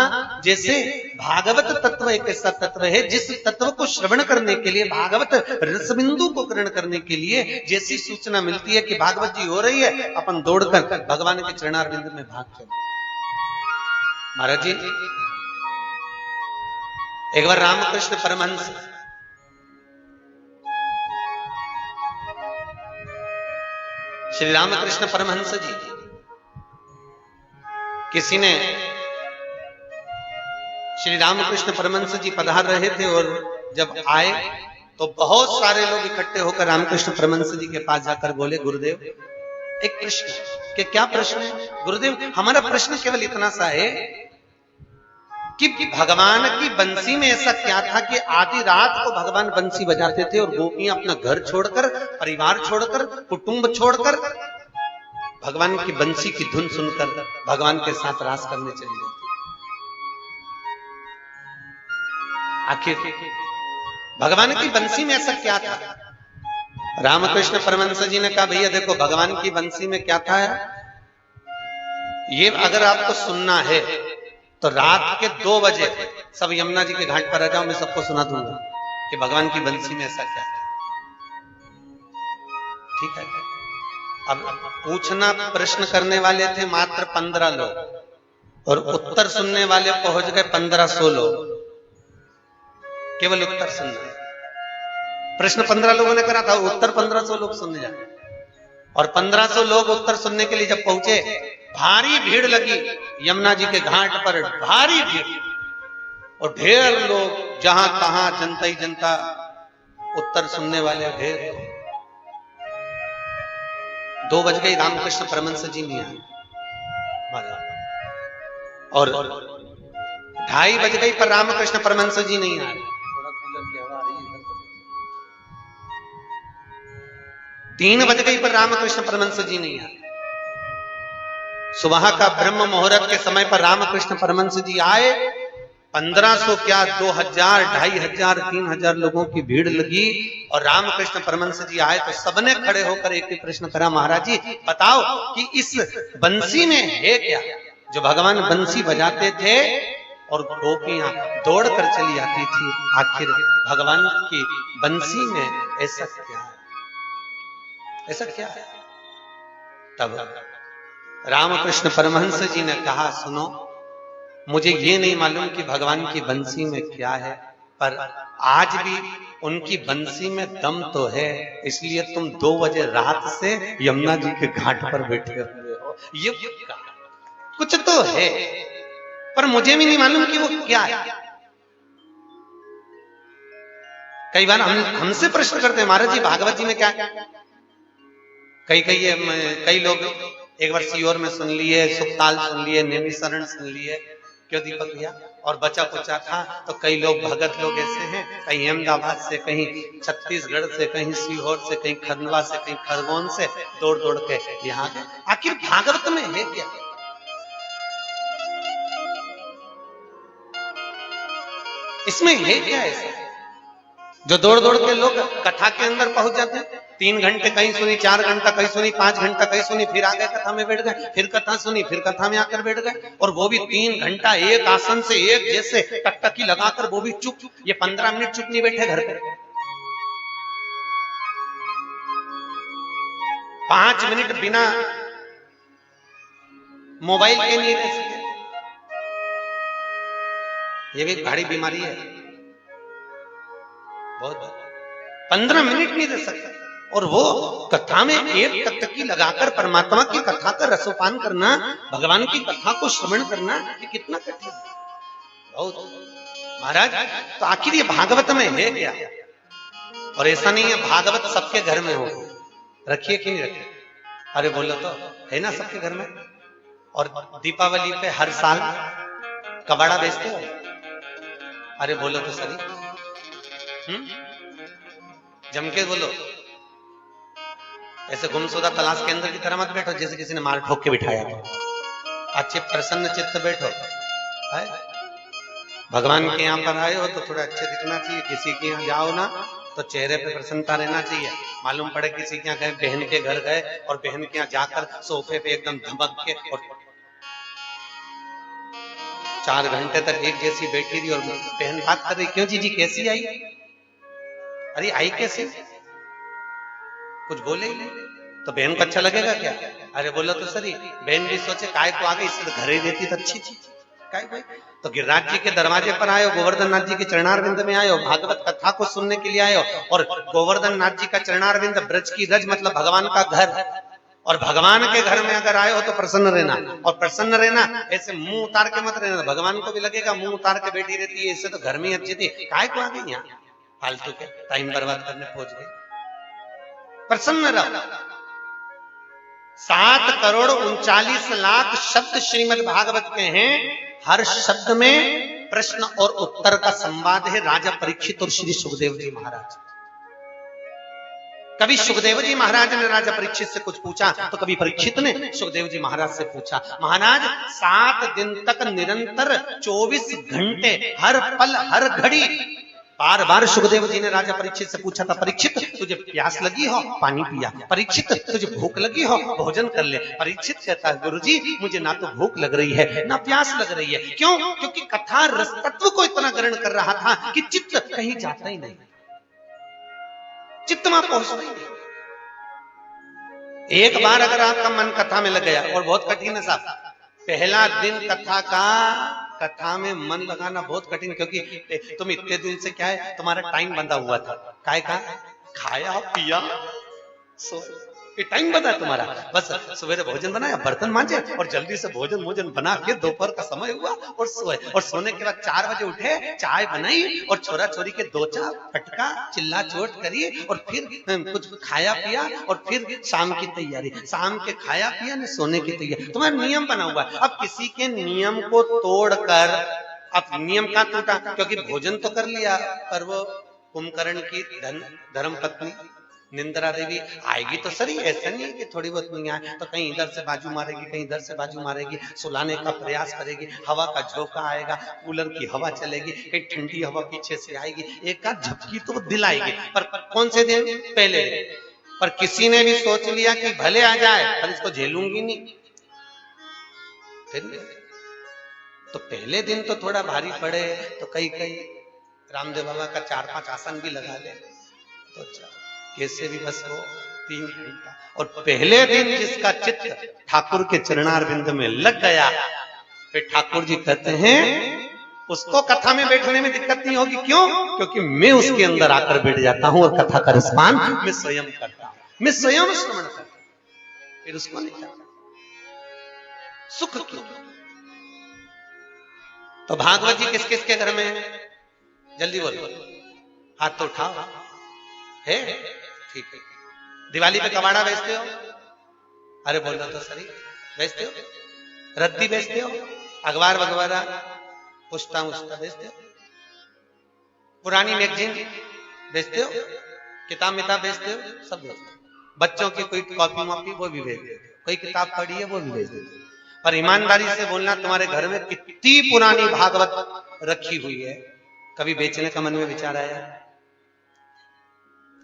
जैसे भागवत तत्व एक ऐसा तत्व है जिस तत्व को श्रवण करने के लिए, भागवत रसबिंदु को ग्रहण करने के लिए जैसी सूचना मिलती है कि भागवत जी हो रही है, अपन दौड़कर भगवान के चरणारविंद में भाग चले। महाराज जी, एक बार रामकृष्ण परमहंस श्री रामकृष्ण परमहंस जी, किसी ने श्री रामकृष्ण परमहंस जी पधार रहे थे और जब आए तो बहुत सारे लोग इकट्ठे होकर रामकृष्ण परमहंस जी के पास जाकर बोले, गुरुदेव एक प्रश्न। कि क्या प्रश्न है? गुरुदेव हमारा प्रश्न केवल इतना सा है कि भगवान की बंसी में ऐसा क्या था कि आधी रात को भगवान बंसी बजाते थे और गोपियां अपना घर छोड़कर, परिवार छोड़कर, कुटुंब छोड़कर भगवान की बंसी की धुन सुनकर भगवान के साथ रास करने चली जाती। आखिर भगवान की बंसी में ऐसा क्या था? रामकृष्ण परमहंस जी ने कहा, भैया देखो भगवान की बंसी में क्या था ये अगर आपको सुनना है तो रात के 2 बजे सब यमुना जी के घाट पर आ जाओ, मैं सबको सुना दूंगा कि भगवान की बंसी में ऐसा क्या था। ठीक है। अब पूछना, प्रश्न करने वाले थे मात्र 15 लोग और उत्तर सुनने वाले पहुंच गए 1500 लोग। केवल उत्तर सुनना, प्रश्न 15 लोगों ने करा था, उत्तर 1500 लोग सुनने जाते। और 1500 लोग उत्तर सुनने के लिए जब पहुंचे, भारी भीड़ लगी यमुना जी के घाट पर, भारी भीड़ और ढेर लोग, जहां तहां जनता ही जनता, उत्तर सुनने वाले ढेर। 2 बज गई, रामकृष्ण परमहंस जी नहीं आए और 2:30 बज गई पर रामकृष्ण परमहंस जी नहीं आए। 3 बज गई पर रामकृष्ण परमहंस जी नहीं आए। सुबह का ब्रह्म मुहूर्त के समय पर रामकृष्ण परमहंस जी आए। 1500 क्या 2000, 2500, 3000 लोगों की भीड़ लगी और रामकृष्ण परमहंस जी आए तो सबने खड़े होकर एक ही प्रश्न करा, महाराज जी बताओ कि इस बंसी में है क्या जो भगवान बंसी बजाते थे और गोपियां दौड़कर चली आती थी, आखिर भगवान की बंसी में ऐसा क्या है? ऐसा क्या है? तब रामकृष्ण परमहंस जी ने कहा, सुनो, मुझे ये नहीं मालूम कि भगवान की बंसी में क्या है, पर आज भी उनकी बंसी में दम तो है, इसलिए तुम 2 बजे रात से यमुना जी के घाट पर बैठे हुए हो। ये कुछ तो है, पर मुझे भी नहीं मालूम कि वो क्या है। कई बार हमसे प्रश्न करते हैं, महाराज जी भागवत जी में क्या है? कई लोग एक बार सीहोर में सुन लिए, सुखताल सुन लिए, नेमिशरण सुन लिए, क्यों दीपक भैया, और बचा कुचा था। तो कई लोग भगत लोग ऐसे हैं, कहीं अहमदाबाद से, कहीं छत्तीसगढ़ से, कहीं सीहोर से, कहीं खंडवा से, कहीं खरगोन से दौड़ दौड़ के यहाँ गए। आखिर भागवत में है क्या? इसमें है क्या ऐसा जो दौड़ दौड़ के लोग कथा के अंदर पहुंच जाते हैं? 3 घंटे कहीं सुनी, 4 घंटा कहीं सुनी, 5 घंटा कहीं सुनी, फिर आगे कथा में बैठ गए, फिर कथा सुनी, फिर कथा में आकर बैठ गए, और वो भी 3 घंटा एक आसन से एक जैसे टकटकी लगाकर, वो भी चुप। ये 15 मिनट चुप नहीं बैठे घर पे, 5 मिनट बिना मोबाइल के नहीं रह सकते। ये भी भारी बीमारी है, बहुत 15 मिनट नहीं रह सकता। और वो कथा में एक टकटकी लगाकर परमात्मा की कथा का रसोपान करना, भगवान की कथा को श्रवण करना, ये कितना कठिन है। बहुत महाराज, तो आखिर ये भागवत में है क्या? और ऐसा नहीं है भागवत सबके घर में हो, रखिए कि नहीं रखिए? अरे बोलो तो है ना सबके घर में। और दीपावली पे हर साल कबाड़ा बेचते हो? अरे बोलो तो सही, जम के बोलो। ऐसे गुमशुदा तलाश के अंदर की तरह मत बैठो जैसे किसी ने मार ठोक के बिठाया। अच्छे प्रसन्न चित्त बैठो। है? भगवान के यहाँ पर आए हो तो थोड़ा अच्छे दिखना चाहिए। किसी के यहाँ जाओ ना तो चेहरे पे प्रसन्नता रहना चाहिए। मालूम पड़े किसी के यहाँ गए, बहन के घर गए और बहन के यहाँ जाकर सोफे पे एकदम धमक के और 4 घंटे तक एक जैसी बैठी रही और बहन बात कर रही, क्यों जीजी कैसी आई? अरे आई कैसे? कुछ बोले ही नहीं तो बहन को अच्छा लगेगा क्या? अरे बोलो तो सही, बहन भी सोचे काय को आ गई, इससे तो घर ही रहती तो अच्छी थी। काय भाई तो गिरिराज जी के दरवाजे पर आयो, गोवर्धन नाथ जी के चरणारविंद में आयो, भागवत कथा को सुनने के लिए आयो। और गोवर्धन नाथ जी का चरणारविंद ब्रज की रज मतलब भगवान का घर, और भगवान के घर में अगर आए हो तो प्रसन्न रहना। और प्रसन्न रहना ऐसे मुंह उतार के मत रहना, भगवान को भी लगेगा मुंह उतार के बैठी रहती है, इससे तो घर में अच्छी थी, काय को आ गई यहाँ फालतू के टाइम बर्बाद करने पहुंच गई। प्रसन्न रहो। 7,39,00,000 शब्द श्रीमद् भागवत के हैं। हर शब्द में प्रश्न और उत्तर का संवाद है राजा परीक्षित और श्री सुखदेव जी महाराज। कभी सुखदेव जी महाराज ने राजा परीक्षित से कुछ पूछा तो कभी परीक्षित ने सुखदेव जी महाराज से पूछा। महाराज 7 दिन तक निरंतर 24 घंटे हर पल हर घड़ी बार बार सुखदेव जी ने राजा परीक्षित से पूछा था, परीक्षित तुझे प्यास लगी हो पानी पिया, परीक्षित तुझे भूख लगी हो भोजन कर ले। परीक्षित कहता है गुरुजी मुझे ना तो भूख लग रही है ना प्यास लग रही है। क्यों? क्योंकि कथा रस तत्व को इतना ग्रहण कर रहा था कि चित्त कहीं जाता ही नहीं, चित्त वहां पहुंचता ही नहीं। एक बार अगर आपका मन कथा में लग गया, और बहुत कठिन है साहब, पहला दिन कथा का, कथा में मन लगाना बहुत कठिन, क्योंकि तुम इतने दिन से क्या है तुम्हारा टाइम बंधा हुआ था, काय का खाया पिया सो, ये टाइम बंधा तुम्हारा। बस सवेरे भोजन बनाया, बर्तन मांजे और जल्दी से भोजन बना के दोपहर का समय हुआ और सोए, और सोने के बाद 4 बजे उठे, चाय बनाई और छोरा छोरी के 2-4 फटका चिल्ला चोट करी और फिर कुछ खाया पिया और फिर शाम की तैयारी, शाम के खाया पिया ने सोने की तैयारी। तुम्हारा नियम बना हुआ। अब किसी के नियम को तोड़कर, अब नियम का टूटा क्योंकि भोजन तो कर लिया, पर वो कुंभकर्ण की धर्म पत्नी निंद्रा देवी आएगी तो सही, ऐसा नहीं है कि थोड़ी बहुत नहीं आए तो कहीं इधर से बाजू मारेगी, कहीं इधर से बाजू मारेगी, सुलाने का प्रयास करेगी, हवा का झोंका आएगा, कूलर की हवा चलेगी, कहीं ठंडी हवा पीछे से आएगी, एक आध झपकी तो दिलाएगी। पर कौन से दिन? पहले दिन। पर किसी ने भी सोच लिया कि भले आ जाए पर इसको झेलूंगी नहीं, फिर तो पहले दिन तो थोड़ा भारी पड़े तो कई रामदेव बाबा का 4-5 आसन भी लगा ले तो कैसे भी बस वो 3 घंटा। और पहले दिन जिसका चित्त ठाकुर के चरणारविंद में लग गया, फिर ठाकुर जी कहते हैं उसको कथा में बैठने में दिक्कत नहीं होगी। क्यों? क्योंकि मैं उसके अंदर आकर बैठ जाता हूं और कथा का रसपान मैं स्वयं करता हूं, मैं स्वयं श्रवण करता हूं। फिर उसको नहीं करता सुख क्यों? तो भागवत जी किस किस के घर में है? जल्दी बोलो, हाथ तो उठाओ। है ठीक है। दिवाली पे कबाड़ा बेचते हो? अरे बोलो तो सही, बेचते हो? रद्दी बेचते हो? अखबार वगैरह पुस्ता मुस्ता बेचते हो? पुरानी मैगजीन बेचते हो? किताब मिताब बेचते हो? सब बेचते हो। बच्चों की कोई कॉपी वॉपी वो भी बेचते हो, कोई किताब पढ़ी है वो भी बेचते हो। पर ईमानदारी से बोलना, तुम्हारे घर में कितनी पुरानी भागवत रखी हुई है? कभी बेचने का मन में विचार आया?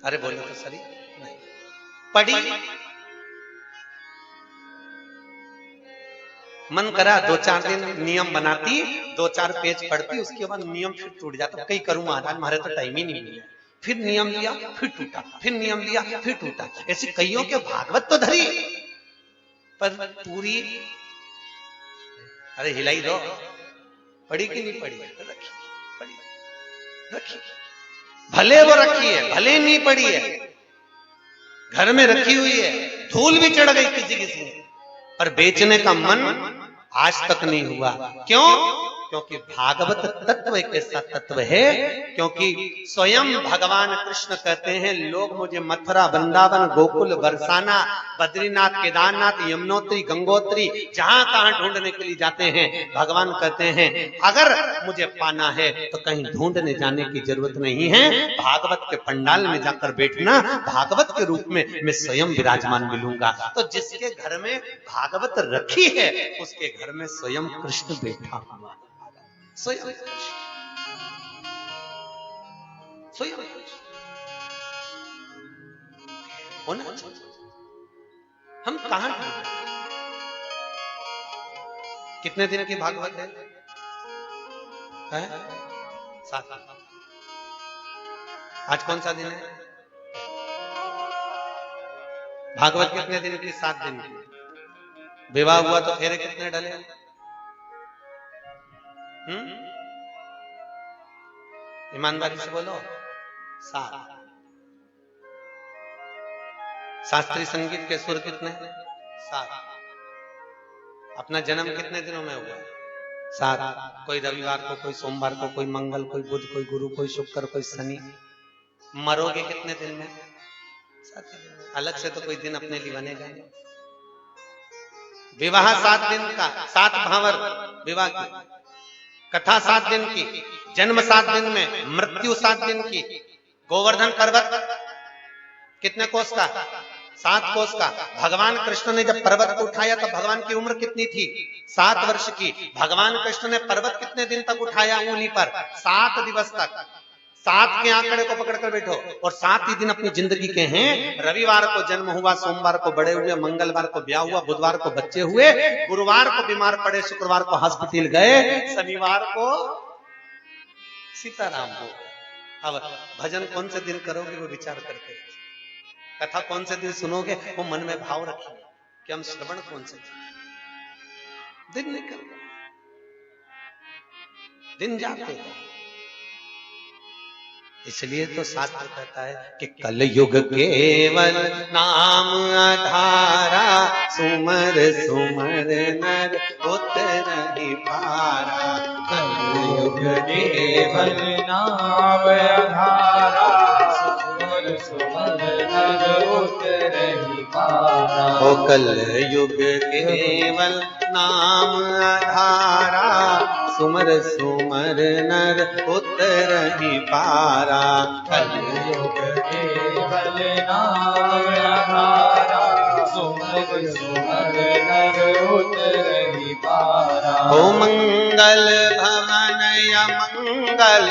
अरे बोलो तो सही। नहीं पढ़ी, मन करा 2-4 दिन नियम बनाती, 2-4 पेज पढ़ती, उसके बाद नियम फिर टूट जाता। कई करूं महाराज, हमारे तो टाइम ही नहीं मिला। फिर नियम लिया फिर टूटा, फिर नियम लिया फिर टूटा। ऐसे कईयों के भागवत तो धरी पर पूरी, अरे हिलाई दो, पढ़ी कि नहीं पढ़ी? रखी, पढ़ी रखी, भले वो रखी है, भले नहीं पढ़ी है, घर में रखी हुई है, धूल भी चढ़ गई किसी किसी में, पर बेचने का मन आज तक नहीं हुआ। क्यों? क्योंकि भागवत तत्व एक ऐसा तत्व है, क्योंकि स्वयं भगवान कृष्ण कहते हैं, लोग मुझे मथुरा, वृंदावन, गोकुल, बरसाना, बद्रीनाथ, केदारनाथ, यमुनोत्री, गंगोत्री, जहां कहां ढूंढने के लिए जाते हैं। भगवान कहते हैं अगर मुझे पाना है तो कहीं ढूंढने जाने की जरूरत नहीं है, भागवत के पंडाल में जाकर बैठना, भागवत के रूप में मैं स्वयं विराजमान मिलूंगा। तो जिसके घर में भागवत रखी है उसके घर में स्वयं कृष्ण बैठा हुआ, स्वयं स्वयं होना चाहिए। हम कहां कितने दिन की भागवत है? 7। आज कौन सा दिन है? भागवत कितने दिन की? 7 दिन की। विवाह हुआ तो फेरे कितने डले? ईमानदारी से बोलो। 7। शास्त्रीय संगीत के सुर कितने? 7। अपना जन्म कितने दिनों में हुआ? 7। कोई रविवार को, कोई सोमवार को, कोई मंगल, कोई बुध, कोई गुरु, कोई शुक्र, कोई शनि। मरोगे कितने दिन में? 7 दिन। अलग से तो कोई दिन अपने लिए बनेगा नहीं। विवाह 7 दिन का, 7 भावर विवाह की, कथा 7 दिन की, जन्म 7 दिन में, मृत्यु 7 दिन की। गोवर्धन पर्वत कितने कोस का? 7 कोस का। भगवान कृष्ण ने जब पर्वत को उठाया तो भगवान की उम्र कितनी थी? 7 वर्ष की। भगवान कृष्ण ने पर्वत कितने दिन तक उठाया उंगली पर? 7 दिवस तक। 7 के आंकड़े को पकड़कर बैठो, और 7 ही दिन अपनी जिंदगी के हैं। रविवार को जन्म हुआ, सोमवार को बड़े हुए, मंगलवार को ब्याह हुआ, बुधवार को बच्चे हुए, गुरुवार को बीमार पड़े, शुक्रवार को हॉस्पिटल गए, शनिवार को सीताराम हो। अब भजन कौन से दिन करोगे वो विचार करके, कथा कौन से दिन सुनोगे वो मन में भाव रखिए कि हम श्रवण कौन से दिन निकल, दिन जाते हैं। इसलिए तो शास्त्र कहता है कि कलयुग केवल नाम आधारा, सुमर सुमर नर उतर पारा। कलयुग केवल नाम आधारा, सुमर सुमर नर उतर पारा। ओ कलयुग केवल नाम आधारा, सुमर सुमर नर उतर पारा। कलयुग केवल नाम आधारा, सुमर सुमर नर उतर पारा। ओ मंगल भवन या मंगल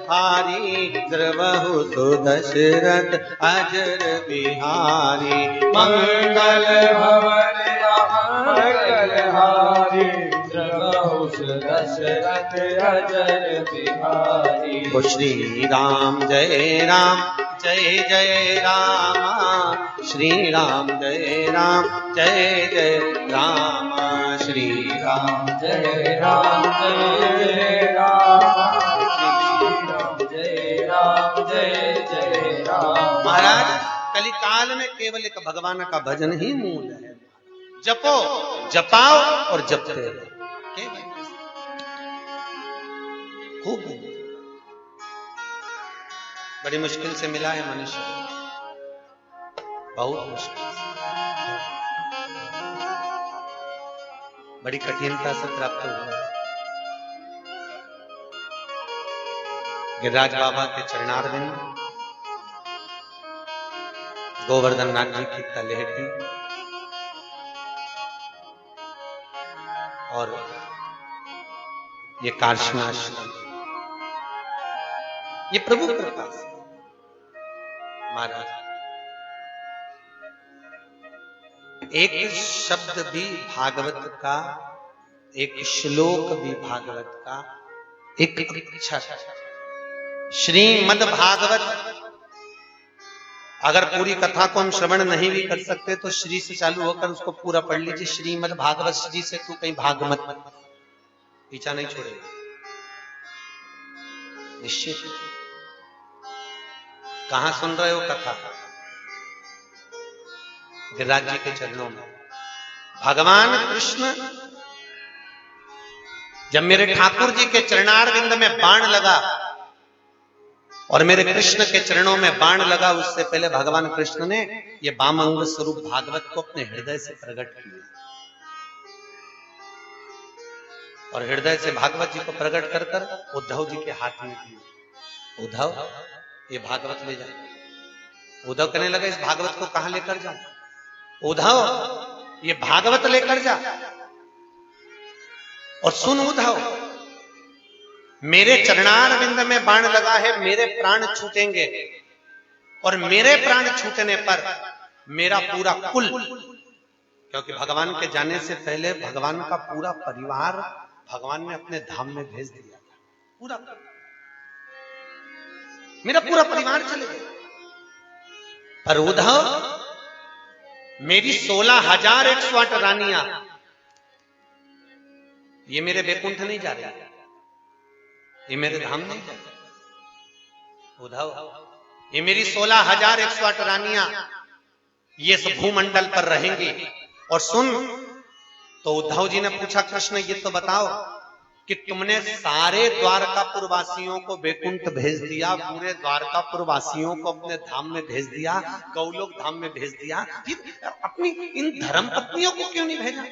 हारी, द्रवहु सुदशरथ अजर बिहारी। मंगल भवन या मंगल हारी, द्रवहु सुदशरथ अजर बिहारी। ओ श्री राम जय राम जय जय राम, श्री राम जय राम जय जय राम, श्री राम जय राम जय राम, जय जय राम। महाराज कलिकाल में केवल एक भगवान का भजन ही मूल है। जपो, जपाओ और जपते रहो, खूब। बड़ी मुश्किल से मिला है मनुष्य, बहुत मुश्किल से, बड़ी कठिनता से प्राप्त हुआ है। गिरिराज बाबा के चरणारविंद, गोवर्धन नाथ जी की तलहटी और ये काशीनाश्रम, ये प्रभु कृपा से। महाराज एक शब्द भी भागवत का, एक श्लोक भी भागवत का, एक अक्षर श्रीमद् भागवत, अगर पूरी कथा को हम श्रवण नहीं भी कर सकते तो श्री से चालू होकर उसको पूरा पढ़ लीजिए। श्रीमद् भागवत, श्री से तू कहीं भाग मत, पीछा नहीं छोड़ेगा निश्चित। कहां सुन रहे हो कथा? गिरिराज जी के चरणों में। भगवान कृष्ण जब मेरे ठाकुर जी के चरणारविंद में बाण लगा और मेरे कृष्ण के चरणों में बाण लगा, उससे पहले भगवान कृष्ण ने ये वामंग स्वरूप भागवत को अपने हृदय से प्रकट किया और हृदय से भागवत जी को प्रकट कर कर उद्धव जी के हाथ में दिया। उद्धव, ये भागवत ले जाओ। उद्धव कहने लगा, इस भागवत को कहां लेकर जाऊं? उद्धव, ये भागवत लेकर जा। और सुन उद्धव, मेरे चरणारविंद में बाण लगा है, मेरे प्राण छूटेंगे और मेरे प्राण छूटने पर मेरा पूरा कुल, क्योंकि भगवान के जाने से पहले भगवान का पूरा परिवार भगवान ने अपने धाम में भेज दिया, पूरा मेरा पूरा परिवार चले गया। पर उद्धव, मेरी 16,108 रानियां, ये मेरे बैकुंठ नहीं जा रही, ये मेरे धाम नहीं जा रही। उद्धव, ये मेरी 16,108 रानियां ये इस भूमंडल पर रहेंगी। और सुन, तो उद्धव जी ने पूछा, कृष्ण ये तो बताओ कि तुमने सारे द्वारकापुर वासियों को बैकुंठ भेज दिया, पूरे द्वारकापुर वासियों को अपने धाम में भेज दिया, गौलोक धाम में भेज दिया, फिर अपनी इन धर्म पत्नियों को क्यों नहीं भेजा?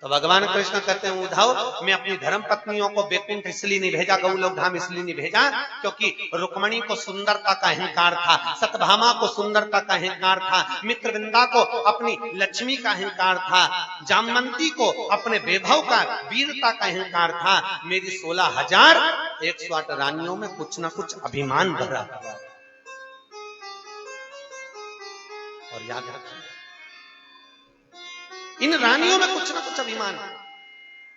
तो भगवान कृष्ण कहते हैं, उद्धव, मैं अपनी धर्म पत्नियों को बैकुंठ इसलिए नहीं भेजा, गौलोक धाम इसलिए नहीं भेजा, क्योंकि रुक्मणी को सुंदरता का अहंकार था, सत्यभामा को सुंदरता का अहंकार था, मित्रवृंदा को अपनी लक्ष्मी का अहंकार था, जामवंती को अपने वैभव का, वीरता का अहंकार था। मेरी 16,108 रानियों में कुछ ना कुछ अभिमान भरा हुआ। और याद रखना, इन रानियों में कुछ ना कुछ अभिमान है,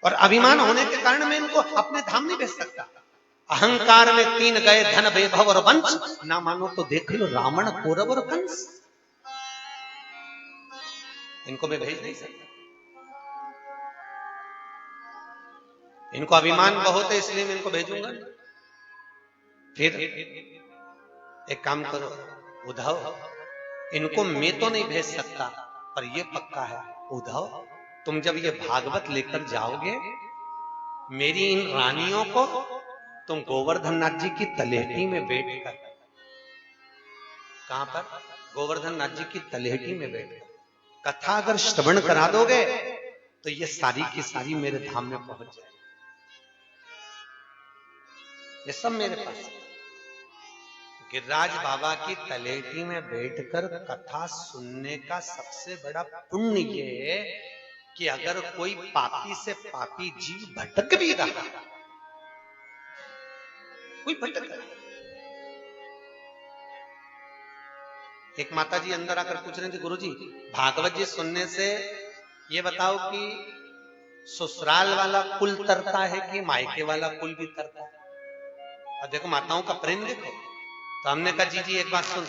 और अभिमान होने के कारण मैं इनको अपने धाम नहीं भेज सकता। अहंकार में 3 गए, धन, वैभव और वंश, ना मानो तो देख लो रावण, कौरव और कंस, इनको मैं भेज नहीं सकता। इनको अभिमान बहुत है, इसलिए मैं इनको भेजूंगा। फिर एक काम करो उद्धव, इनको मैं तो नहीं भेज सकता, पर यह पक्का है उद्धव, तुम जब ये भागवत लेकर जाओगे, मेरी इन रानियों को तुम गोवर्धन नाथ जी की तलहटी में बैठकर, कहां पर? गोवर्धन नाथ जी की तलहटी में बैठकर कथा अगर श्रवण करा दोगे तो ये सारी की सारी मेरे धाम में पहुंच जाए। ये सब मेरे पास है। गिरिराज बाबा की तलहटी में बैठकर कथा सुनने का सबसे बड़ा पुण्य ये है कि अगर कोई पापी से पापी जीव भटक भी रहा, कोई भटक रहा, एक माता जी अंदर आकर पूछ रही थी, गुरुजी भागवत जी सुनने से ये बताओ कि ससुराल वाला कुल तरता है कि मायके वाला कुल भी तरता है? और देखो माताओं का प्रेम देखो। तो हमने कहा जी एक बात सुन,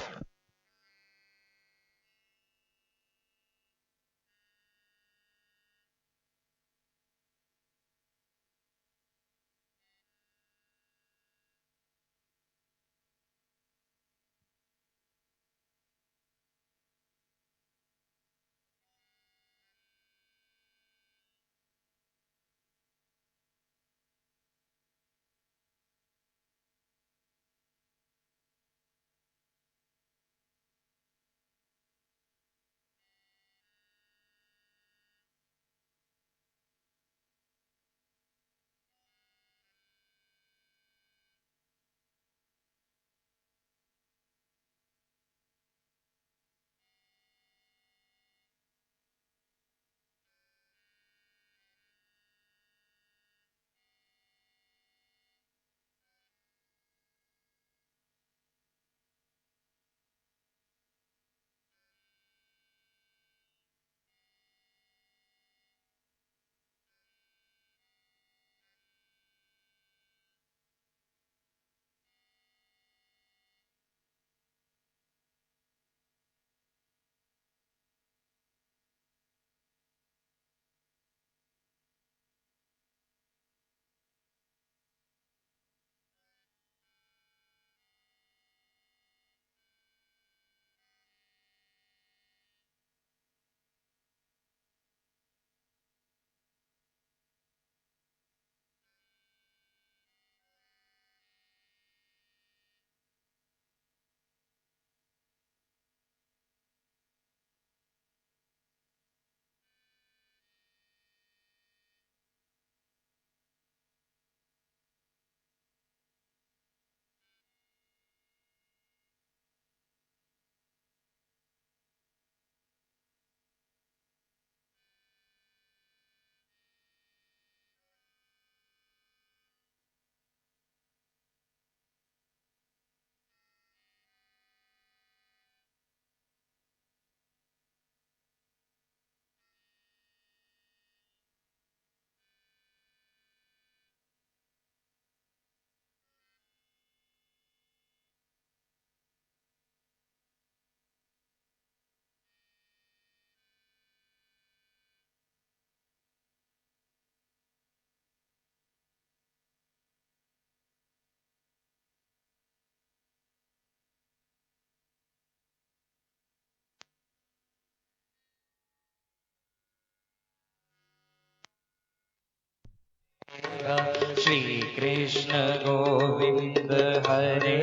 श्री कृष्ण गोविंद हरे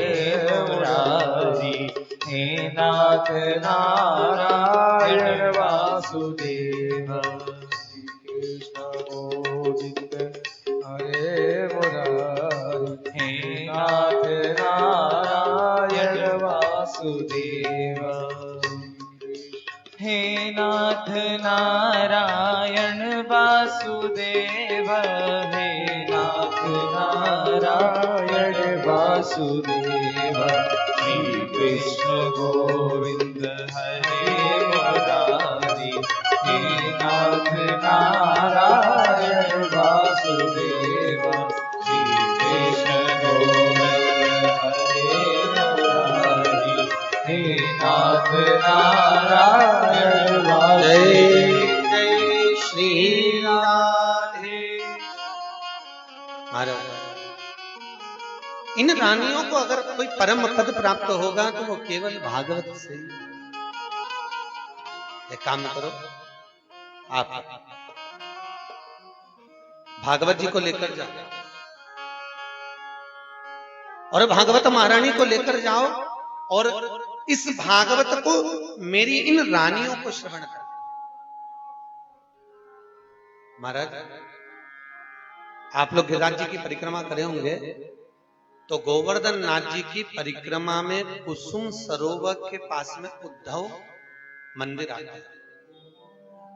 मुरारी, हे नाथ नारायण वासुदेव। श्री कृष्ण गोविंद हरे मुरारी, हे नाथ नारायण वासुदेव। हे नाथ नारायण वासुदेव, हे नाथ नारायण वासुदेव। श्री कृष्ण गोविंद हरे मुरारी, हे नाथ नारायण वासुदेव। श्री कृष्ण गोविंद हरे मुरारी, हे नाथ नारायण वासुदेव। जय श्री राधे। महाराज, इन रानियों को अगर कोई परम पद प्राप्त होगा तो वो केवल भागवत से ही। एक काम करो, आप भागवत जी को लेकर जाओ और भागवत महारानी को लेकर जाओ और इस भागवत को मेरी इन रानियों को श्रवण कर। महाराज, आप लोग गिरिराज जी की परिक्रमा करे होंगे तो गोवर्धन नाथ जी की परिक्रमा में कुसुम सरोवर के पास में उद्धव मंदिर आता है,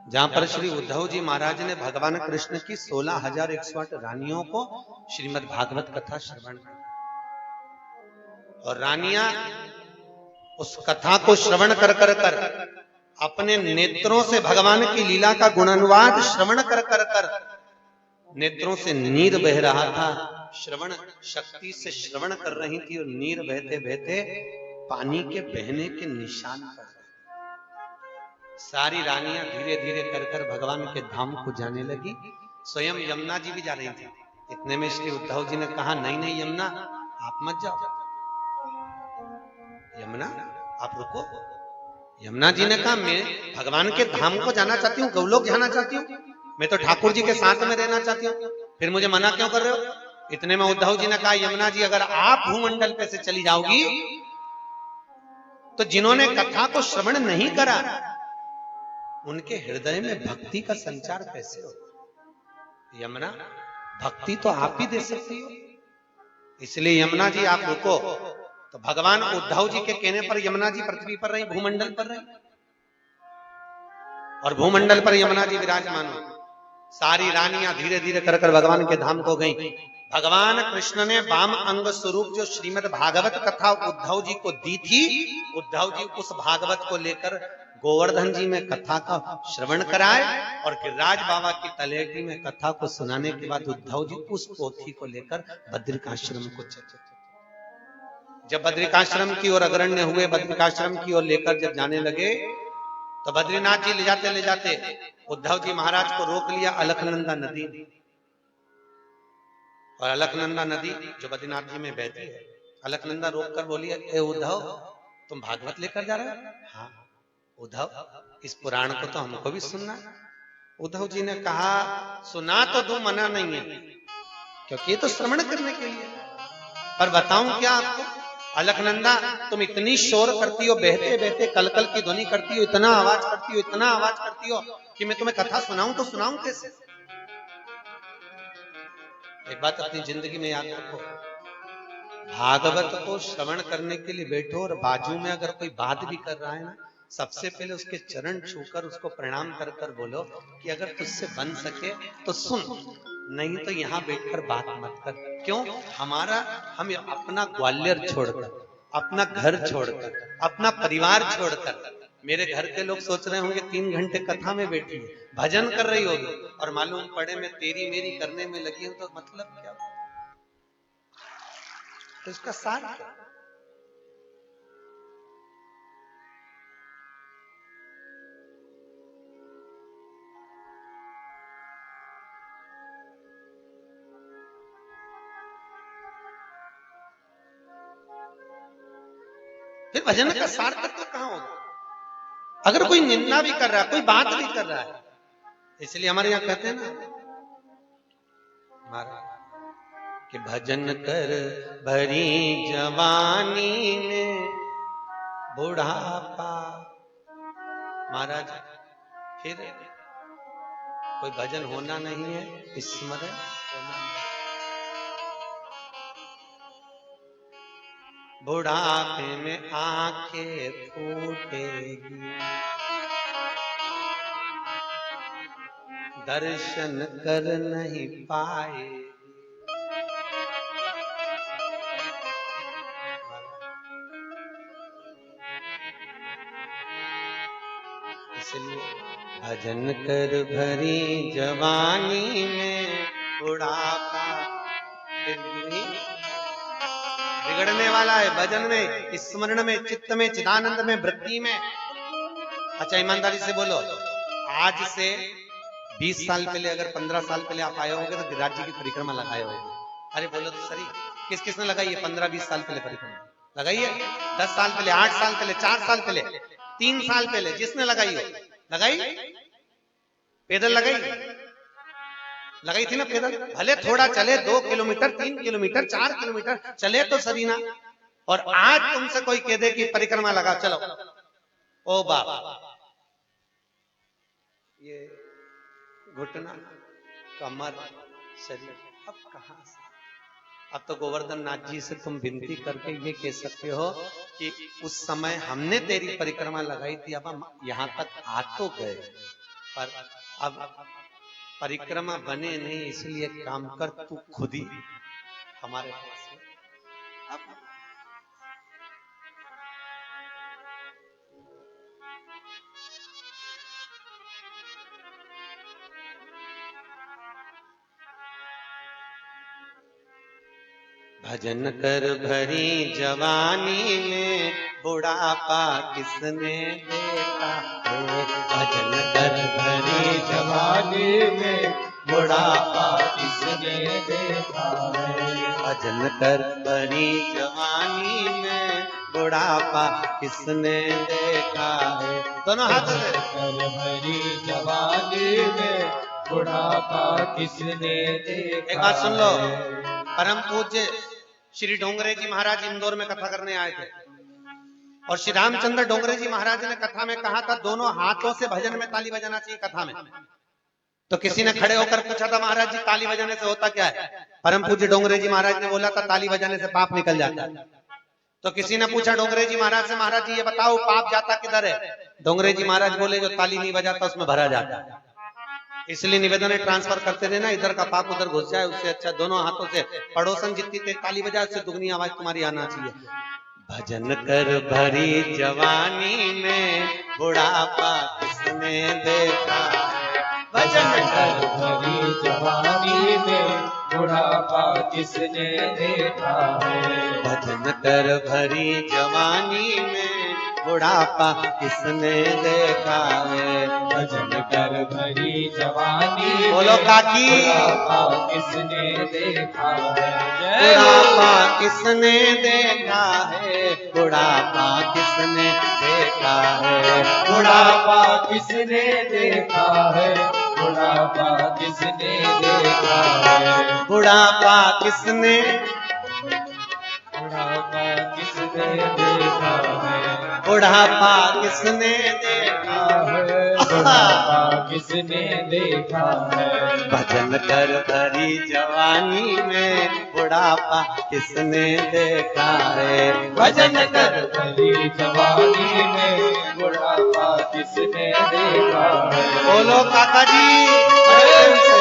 जहां पर श्री उद्धव जी महाराज ने भगवान कृष्ण की 16,108 रानियों को श्रीमद् भागवत कथा श्रवण की और रानियां उस कथा को श्रवण कर कर कर अपने नेत्रों से भगवान की लीला का गुणानुवाद श्रवण कर कर कर नेत्रों से नीर बह रहा था, श्रवण शक्ति से श्रवण कर रही थी और नीर बहते बहते पानी के बहने के निशान पर सारी रानियां धीरे धीरे कर कर भगवान के धाम को जाने लगी। स्वयं यमुना जी भी जा रही थी। इतने में श्री उद्धव जी ने कहा, नहीं नहीं यमुना, आप मत जाओ, यमुना आप रुको। यमुना जी ने कहा, मैं भगवान के धाम को जाना चाहती हूँ, गौलोक जाना चाहती हूँ, मैं तो ठाकुर जी के साथ में रहना चाहती हूँ, फिर मुझे मना क्यों कर रहे हो? इतने में उद्धव जी ने कहा, यमुना जी अगर आप भूमंडल पे से चली जाओगी तो जिन्होंने कथा को श्रवण नहीं करा उनके हृदय में भक्ति का संचार कैसे हो? यमुना, भक्ति तो आप ही दे सकती हो, इसलिए यमुना जी आप रुको। तो भगवान उद्धव जी के कहने पर यमुना जी पृथ्वी पर रही, भूमंडल पर रही और भूमंडल पर यमुना जी विराजमान हुई। सारी रानियां धीरे धीरे कर कर भगवान के धाम को गईं। भगवान कृष्ण ने वाम अंग स्वरूप जो श्रीमद् भागवत कथा उद्धव जी को दी थी, उद्धव जी उस भागवत को लेकर गोवर्धन जी में कथा का श्रवण कराए और गिरिराज बाबा की तलेटी में कथा को सुनाने के बाद उद्धव जी उस पोथी को लेकर बद्रिकाश्रम को चले। जब बद्रिकाश्रम की ओर अग्रण्य हुए, बद्रिकाश्रम की ओर लेकर जब जाने लगे तो बद्रीनाथ जी ले जाते उद्धव जी महाराज को रोक लिया अलकनंदा नदी, और अलकनंदा नदी जो बद्रीनाथ जी में बहती है, अलकनंदा रोक कर बोली, ए उद्धव, तुम भागवत लेकर जा रहे हो? हाँ उद्धव, इस पुराण को तो हमको भी सुनना है। उद्धव जी ने कहा, सुना तो दूं, मना नहीं है, क्योंकि ये तो श्रवण करने के लिए, पर बताऊं क्या आपको, अलकनंदा तुम इतनी शोर करती हो, बहते बहते कलकल की ध्वनि करती हो, इतना आवाज करती हो, इतना आवाज करती हो कि मैं तुम्हें कथा सुनाऊं तो सुनाऊं कैसे? एक बात अपनी जिंदगी में याद रखो, भागवत को श्रवण करने के लिए बैठो और बाजू में अगर कोई बात भी कर रहा है ना, सबसे पहले उसके चरण छूकर उसको प्रणाम कर कर बोलो कि अगर तुझसे बन सके तो सुन, नहीं तो यहां बैठकर बात मत कर। क्यों? हम अपना ग्वालियर छोड़कर, अपना घर छोड़कर, अपना परिवार छोड़कर, मेरे घर के लोग सोच रहे होंगे 3 घंटे कथा में बैठी है, भजन कर रही होगी, और मालूम पड़े मैं तेरी मेरी करने में लगी हूं, तो मतलब क्या? तो इसका सार क्या? फिर भजन का सार्थक कहां होगा? अगर कोई निंदा भी कर रहा है, कोई बात भी कर रहा है, इसलिए हमारे यहां कहते हैं ना, महाराज कि भजन कर भरी जवानी में बुढ़ापा। महाराज फिर कोई भजन होना नहीं है, स्मरण होना नहीं। बुढ़ापे में आंखें फूटेगी, दर्शन कर नहीं पाएगी। इसलिए भजन कर भरी जवानी में बुढ़ापा बिगड़ने वाला है। भजन में, स्मरण में, चित्त में, चिदानंद में, वृत्ति में। अच्छा ईमानदारी से बोलो, आज से 20 साल पहले, अगर 15 साल पहले आप आए होंगे तो गिरिराज जी की परिक्रमा लगाए होंगे। अरे बोलो तो सही, किस किसने लगाई है 15-20 साल पहले परिक्रमा लगाई है? 10 साल पहले, 8 साल पहले, 4 साल पहले, 3 साल पहले, जिसने लगाई हो लगाई? पैदल लगाई थी ना पैदल? भले थोड़ा चले, 2 किलोमीटर, 3 किलोमीटर, 4 किलोमीटर चले तो सही ना। और आज तुमसे कोई कह दे कि परिक्रमा लगा, चलो, ओ बाप, ये घुटना, कमर, शरीर, अब कहां से? अब तो गोवर्धन नाथ जी से तुम विनती करके ये कह सकते हो कि उस समय हमने तेरी परिक्रमा लगाई थी, अब हम यहां तक आ तो गए, पर अब परिक्रमा बने नहीं, इसलिए काम कर तू खुद ही हमारे पास है। अब भजन कर भरी जवानी में बुढ़ापा किसने देखा है? भजन कर भरी जवानी में बुढ़ापा किसने देखा है? भजन कर भरी जवानी में बुढ़ापा किसने देखा है? दोनों हाथों से। कर भरी जवानी में बुढ़ापा किसने देखा? एक बात सुन लो, परम पूज्य श्री डोंगरे जी महाराज इंदौर में कथा करने आए थे और श्री रामचंद्र डोंगरे जी महाराज ने कथा में कहा था दोनों हाथों से भजन में ताली बजाना चाहिए कथा में। तो किसी ने खड़े होकर पूछा था महाराज जी ताली बजाने से होता क्या है? परम पूज्य डोंगरे जी महाराज ने बोला था ताली बजाने से पाप निकल जाता है। तो किसी ने पूछा डोंगरे जी महाराज से, महाराज जी ये बताओ पाप जाता किधर है? डोंगरे जी महाराज बोले जो ताली नहीं बजाता उसमें भरा जाता है। इसलिए निवेदन है ट्रांसफर करते रहना, इधर का पाप उधर घुस जाए, उससे अच्छा दोनों हाथों से पड़ोसन जितनी तेज ताली बजाए उससे दुगनी आवाज तुम्हारी आना चाहिए। भजन कर भरी जवानी में बुढ़ापा किसने देखा? भजन कर भरी जवानी में बुढ़ापा किसने देखा है? भजन कर भरी जवानी में बुढ़ापा किसने देखा है? भजन कर भरी जवानी में बोलो काकी, बुढ़ापा किसने देखा है? बुढ़ापा किसने देखा है? बुढ़ापा किसने देखा है? बुढ़ापा किसने देखा है? बुढ़ापा किसने देखा है? बुढ़ापा किसने बुढ़ापा किसने देखा है? बुढ़ापा किसने देखा है? बुढ़ापा किसने देखा है? भजन कर भरी जवानी में बुढ़ापा किसने देखा है? भजन कर भरी जवानी में बुढ़ापा किसने देखा है? बोलो काका जी प्रेम से।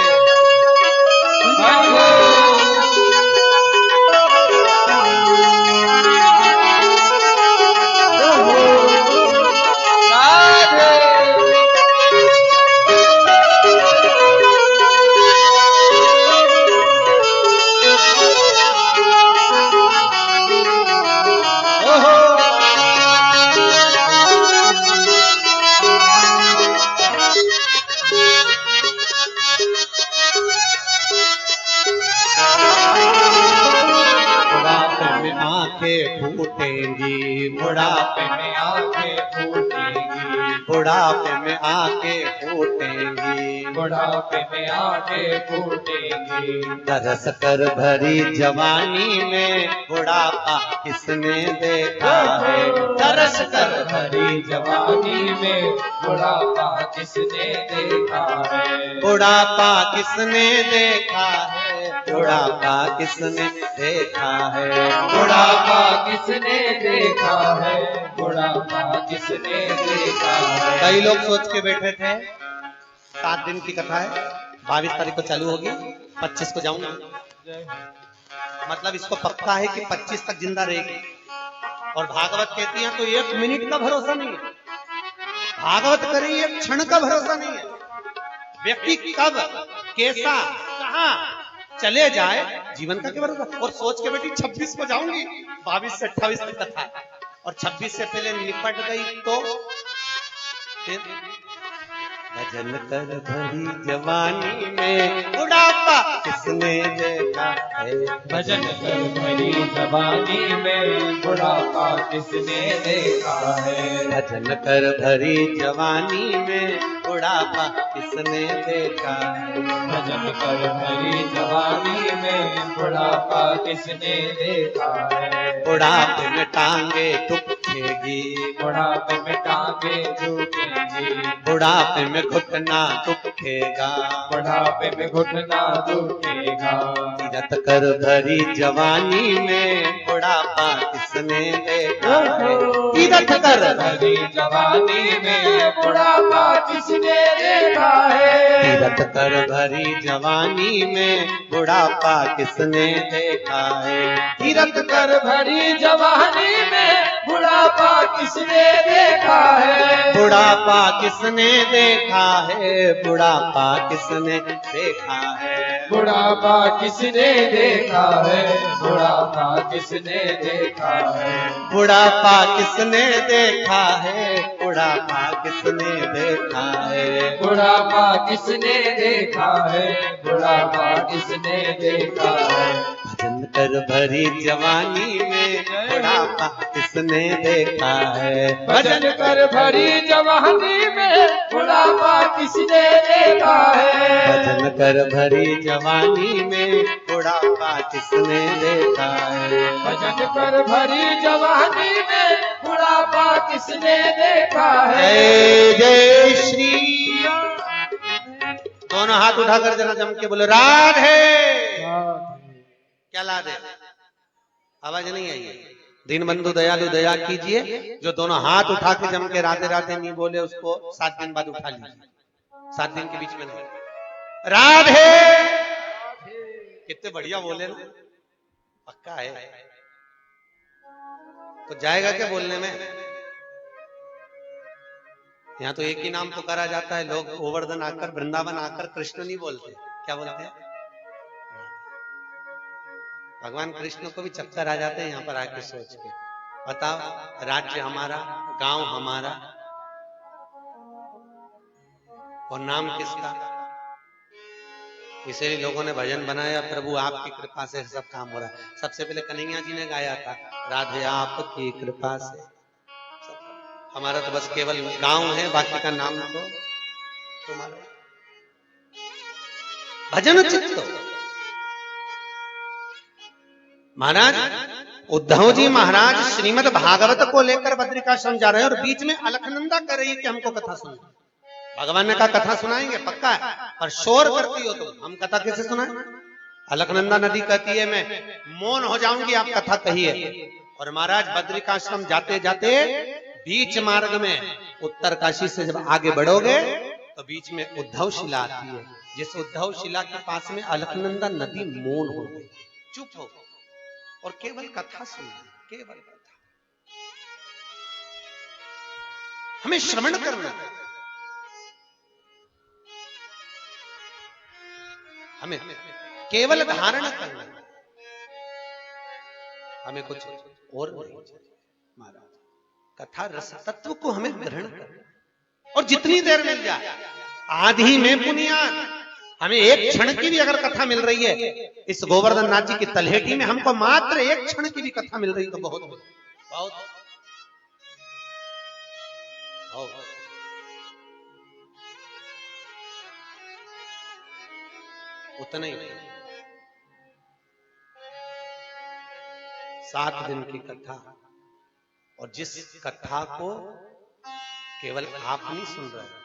फूटेंगी, बुढ़ापे में आंखें फूटेंगी, बुढ़ापे में आके फूटेंगी, बुढ़ापे में आके फूटेंगी। तरस कर भरी जवानी में बुढ़ापा किसने देखा है, तरस कर भरी जवानी में बुढ़ापा किसने देखा है, बुढ़ापा किसने देखा है, बुढ़ापा किसने देखा है, बुढ़ापा किसने देखा है, बुढ़ापा किसने देखा है। कई लोग सोच के बैठे थे 7 दिन की कथा है, 22 तारीख को चालू होगी, 25 को जाऊंगा, मतलब इसको पक्का है कि 25 तक जिंदा रहेगी। और भागवत कहती है तो 1 मिनट का भरोसा नहीं है, भागवत करी 1 क्षण का भरोसा नहीं है। व्यक्ति कब कैसा कहां चले जाए जीवन का क्या भरोसा। और सोच के बेटी 26 को जाऊंगी, 22 से 28 तक कथा है, और 26 से पहले निपट गई तो फिर भजन कर भरी जवानी में बुढ़ापा किसने देखा है, भजन कर भरी जवानी में बुढ़ापा किसने देखा है, भजन कर भरी जवानी में बुढ़ापा किसने देखा है, भजन कर भरी जवानी में बुढ़ापा किसने देखा है, बुढ़ापे में टांगे टूटेगी, बुढ़ापे में टांगे झुकेंगी, बुढ़ापे में घुटना टूटेगा, बुढ़ापे में घुटना दुखेगा, तीरथ कर भरी जवानी में बुढ़ापा किसने देखा है, तीरथ कर भरी जवानी में बुढ़ापा किसने देखा है, तीरथ कर भरी जवानी में बुढ़ापा किसने देखा है, तीरथ कर भरी जवानी में बुढ़ापा किसने देखा है, बुढ़ापा किसने देखा है, बुढ़ापा किसने देखा है, बुढ़ापा किसने देखा है, बुढ़ापा किसने देखा है, बुढ़ापा किसने देखा है, बुढ़ापा किसने देखा है, बुढ़ापा किसने देखा है, बुढ़ापा किसने देखा है, भजन कर भरी जवानी में बुढ़ापा किसने देखा है, भजन कर भरी जवानी में बुढ़ापा किसने देखा है, भजन कर भरी जवानी में बुढ़ापा किसने देखा है, भजन कर भरी जवानी में बुढ़ापा किसने देखा है। जय जय श्री राम। दोनों हाथ उठाकर जरा जम के बोले राधे। क्या ला दे, आवाज नहीं आई है। दीन बंधु दयालु दया कीजिए, जो दोनों हाथ उठा के जम के राधे राधे नहीं बोले उसको 7 दिन बाद उठा लीजिए, 7 दिन के बीच में नहीं। राधे कितने बढ़िया बोले ना, पक्का है तो जाएगा क्या बोलने में। यहाँ तो एक ही नाम पुकारा जाता है, लोग गोवर्धन आकर वृंदावन आकर कृष्ण नहीं बोलते, क्या बोलते हैं, भगवान कृष्ण को भी चक्कर आ जाते हैं यहाँ पर आके सोच के। बताओ, राज्य हमारा, गांव हमारा, और नाम किसका। इसीलिए लोगों ने भजन बनाया, प्रभु आपकी कृपा से सब काम हो रहा है। सबसे पहले कन्हैया जी ने गाया था, राधे आपकी कृपा से। हमारा तो बस केवल गांव है, बाकी का नाम तो तुम्हारा। भजन चित्त महाराज उद्धव जी महाराज श्रीमद् भागवत को लेकर बद्रिकाश्रम जा रहे हैं, और बीच में अलखनंदा कर रही है कि हमको कथा सुनो। भगवान ने कहा कथा सुनाएंगे, पक्का है, पर शोर करती हो तो हम कथा कैसे सुनाएं। अलकनंदा नदी कहती है मैं मौन हो जाऊंगी, आप कथा कहिए। और महाराज बद्रिकाश्रम जाते जाते बीच मार्ग में उत्तर काशी से जब आगे बढ़ोगे तो बीच में उद्धव शिला आती है। जिस उद्धव शिला के पास में अलकनंदा नदी मौन हो गई, चुप हो गई, और केवल कथा सुनी, केवल कथा। हमें श्रवण करना, हमें केवल धारण करना, हमें कुछ और नहीं चाहिए। महाराज कथा रस तत्व को हमें ग्रहण करना, और जितनी देर मिल जाए, आधी में पुनियाद, हमें एक क्षण की भी अगर कथा मिल रही है इस गोवर्धन नाथ जी की तलहेटी में, हमको मात्र एक क्षण की भी कथा मिल रही है तो बहुत बहुत बहुत। उतना ही 7 दिन की कथा। और जिस कथा को केवल आप नहीं सुन रहे,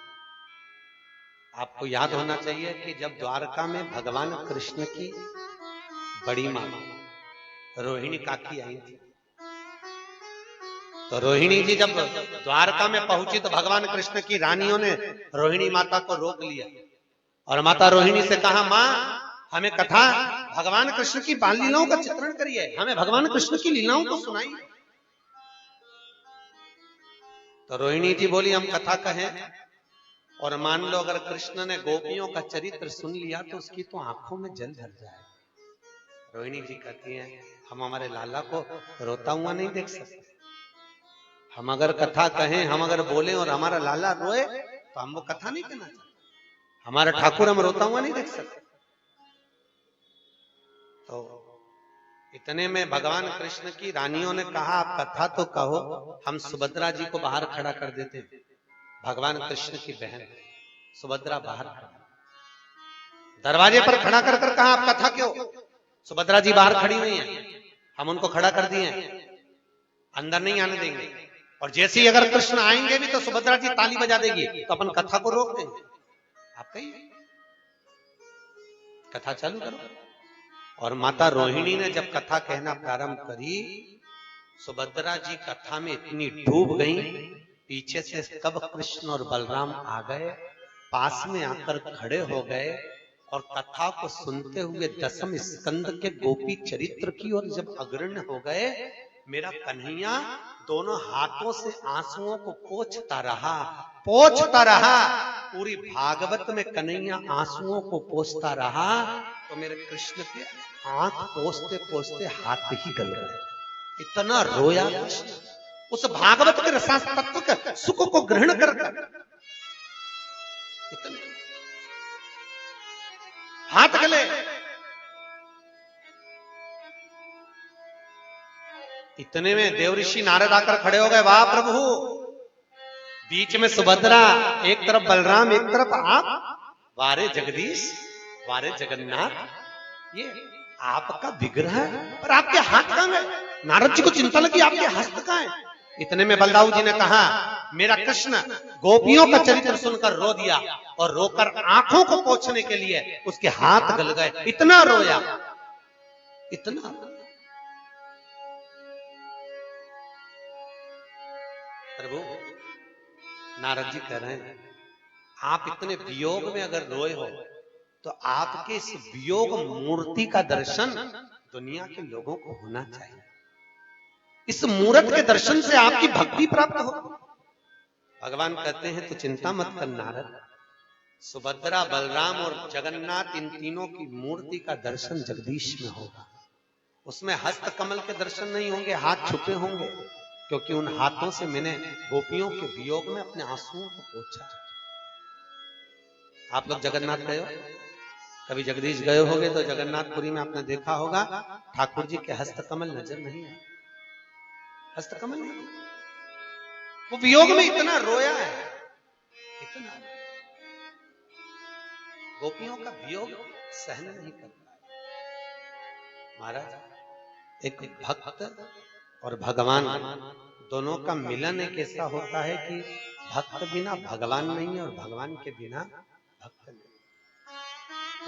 आपको याद होना चाहिए कि जब द्वारका में भगवान कृष्ण की बड़ी मां रोहिणी काकी आई थी, तो रोहिणी जी जब द्वारका में पहुंची तो भगवान कृष्ण की रानियों ने रोहिणी माता को रोक लिया और माता रोहिणी से कहा, मां हमें कथा भगवान कृष्ण की बाल लीलाओं का चित्रण करिए, हमें भगवान कृष्ण की लीलाओं को सुनाइए। तो रोहिणी जी बोली, हम कथा कहें और मान लो अगर कृष्ण ने गोपियों का चरित्र सुन लिया तो उसकी तो आंखों में जल भर जाए। रोहिणी जी कहती हैं, हम हमारे लाला को रोता हुआ नहीं देख सकते। हम अगर कथा कहें, हम अगर बोले और हमारा लाला रोए तो हम वो कथा नहीं कहना चाहते। हमारा ठाकुर हम रोता हुआ नहीं देख सकते। तो इतने में भगवान कृष्ण की रानियों ने कहा, आप कथा तो कहो, हम सुभद्रा जी को बाहर खड़ा कर देते। भगवान कृष्ण की बहन सुभद्रा बाहर दरवाजे पर खड़ा कर कहा, आप कथा क्यों? सुभद्रा जी बाहर खड़ी हुई हैं, हम उनको खड़ा कर दिए, अंदर नहीं आने देंगे। और जैसे ही अगर कृष्ण आएंगे भी तो सुभद्रा जी ताली बजा देगी, तो अपन कथा को रोक देंगे। आप कहिए, कथा चालू करो। और माता रोहिणी ने जब कथा कहना प्रारंभ करी, सुभद्रा जी कथा में इतनी डूब गई, पीछे से कब कृष्ण और बलराम आ गए, पास में आकर खड़े हो गए और कथा को सुनते हुए 10वें स्कंद के गोपी चरित्र की ओर जब अग्रणी हो गए, मेरा कन्हैया दोनों हाथों से आंसुओं को पोंछता रहा, पोंछता रहा। पूरी भागवत में कन्हैया आंसुओं को पोंछता रहा, तो मेरे कृष्ण के आंख पोंछते पोंछते हाथ ही गल गए। इतना रोया कृष्ण उस भागवत के रसास तत्व के सुख को ग्रहण कर हाथ गले। इतने में देवऋषि नारद आकर खड़े हो गए, वाह प्रभु, बीच में सुभद्रा, एक तरफ बलराम, एक तरफ आप, वारे जगदीश, वारे जगन्नाथ, ये आपका विग्रह और आपके हाथ कहां गए? नारद जी को चिंता लगी, आपके हस्त कहां है? इतने में बलदाऊ जी ने कहा, मेरा कृष्ण गोपियों का चरित्र सुनकर रो दिया और रोकर आंखों को पोंछने के लिए उसके हाथ गल गए। इतना रोया, इतना। प्रभु, नारद जी कह रहे हैं, आप इतने वियोग में अगर रोए हो तो आपके इस वियोग मूर्ति का दर्शन दुनिया के लोगों को होना चाहिए। इस मूर्त के दर्शन से आपकी भक्ति प्राप्त हो। भगवान कहते हैं, तो चिंता मत कर नारद, सुभद्रा, बलराम और जगन्नाथ, इन तीनों की मूर्ति का दर्शन जगदीश में होगा। उसमें हस्त कमल के दर्शन नहीं होंगे, हाथ छुपे होंगे, क्योंकि उन हाथों से मैंने गोपियों के वियोग में अपने आंसुओं को पोंछा। आप लोग जगन्नाथ गए हो? कभी जगदीश गए होगे तो जगन्नाथपुरी में आपने देखा होगा, ठाकुर जी के हस्तकमल नजर नहीं है, हस्तकमल नहीं। वो वियोग में इतना रोया है, इतना। गोपियों का वियोग सहन नहीं कर पाए। महाराज, एक भक्त और भगवान दोनों का मिलन एक ऐसा होता है कि भक्त बिना भगवान नहीं और भगवान के बिना भक्त नहीं,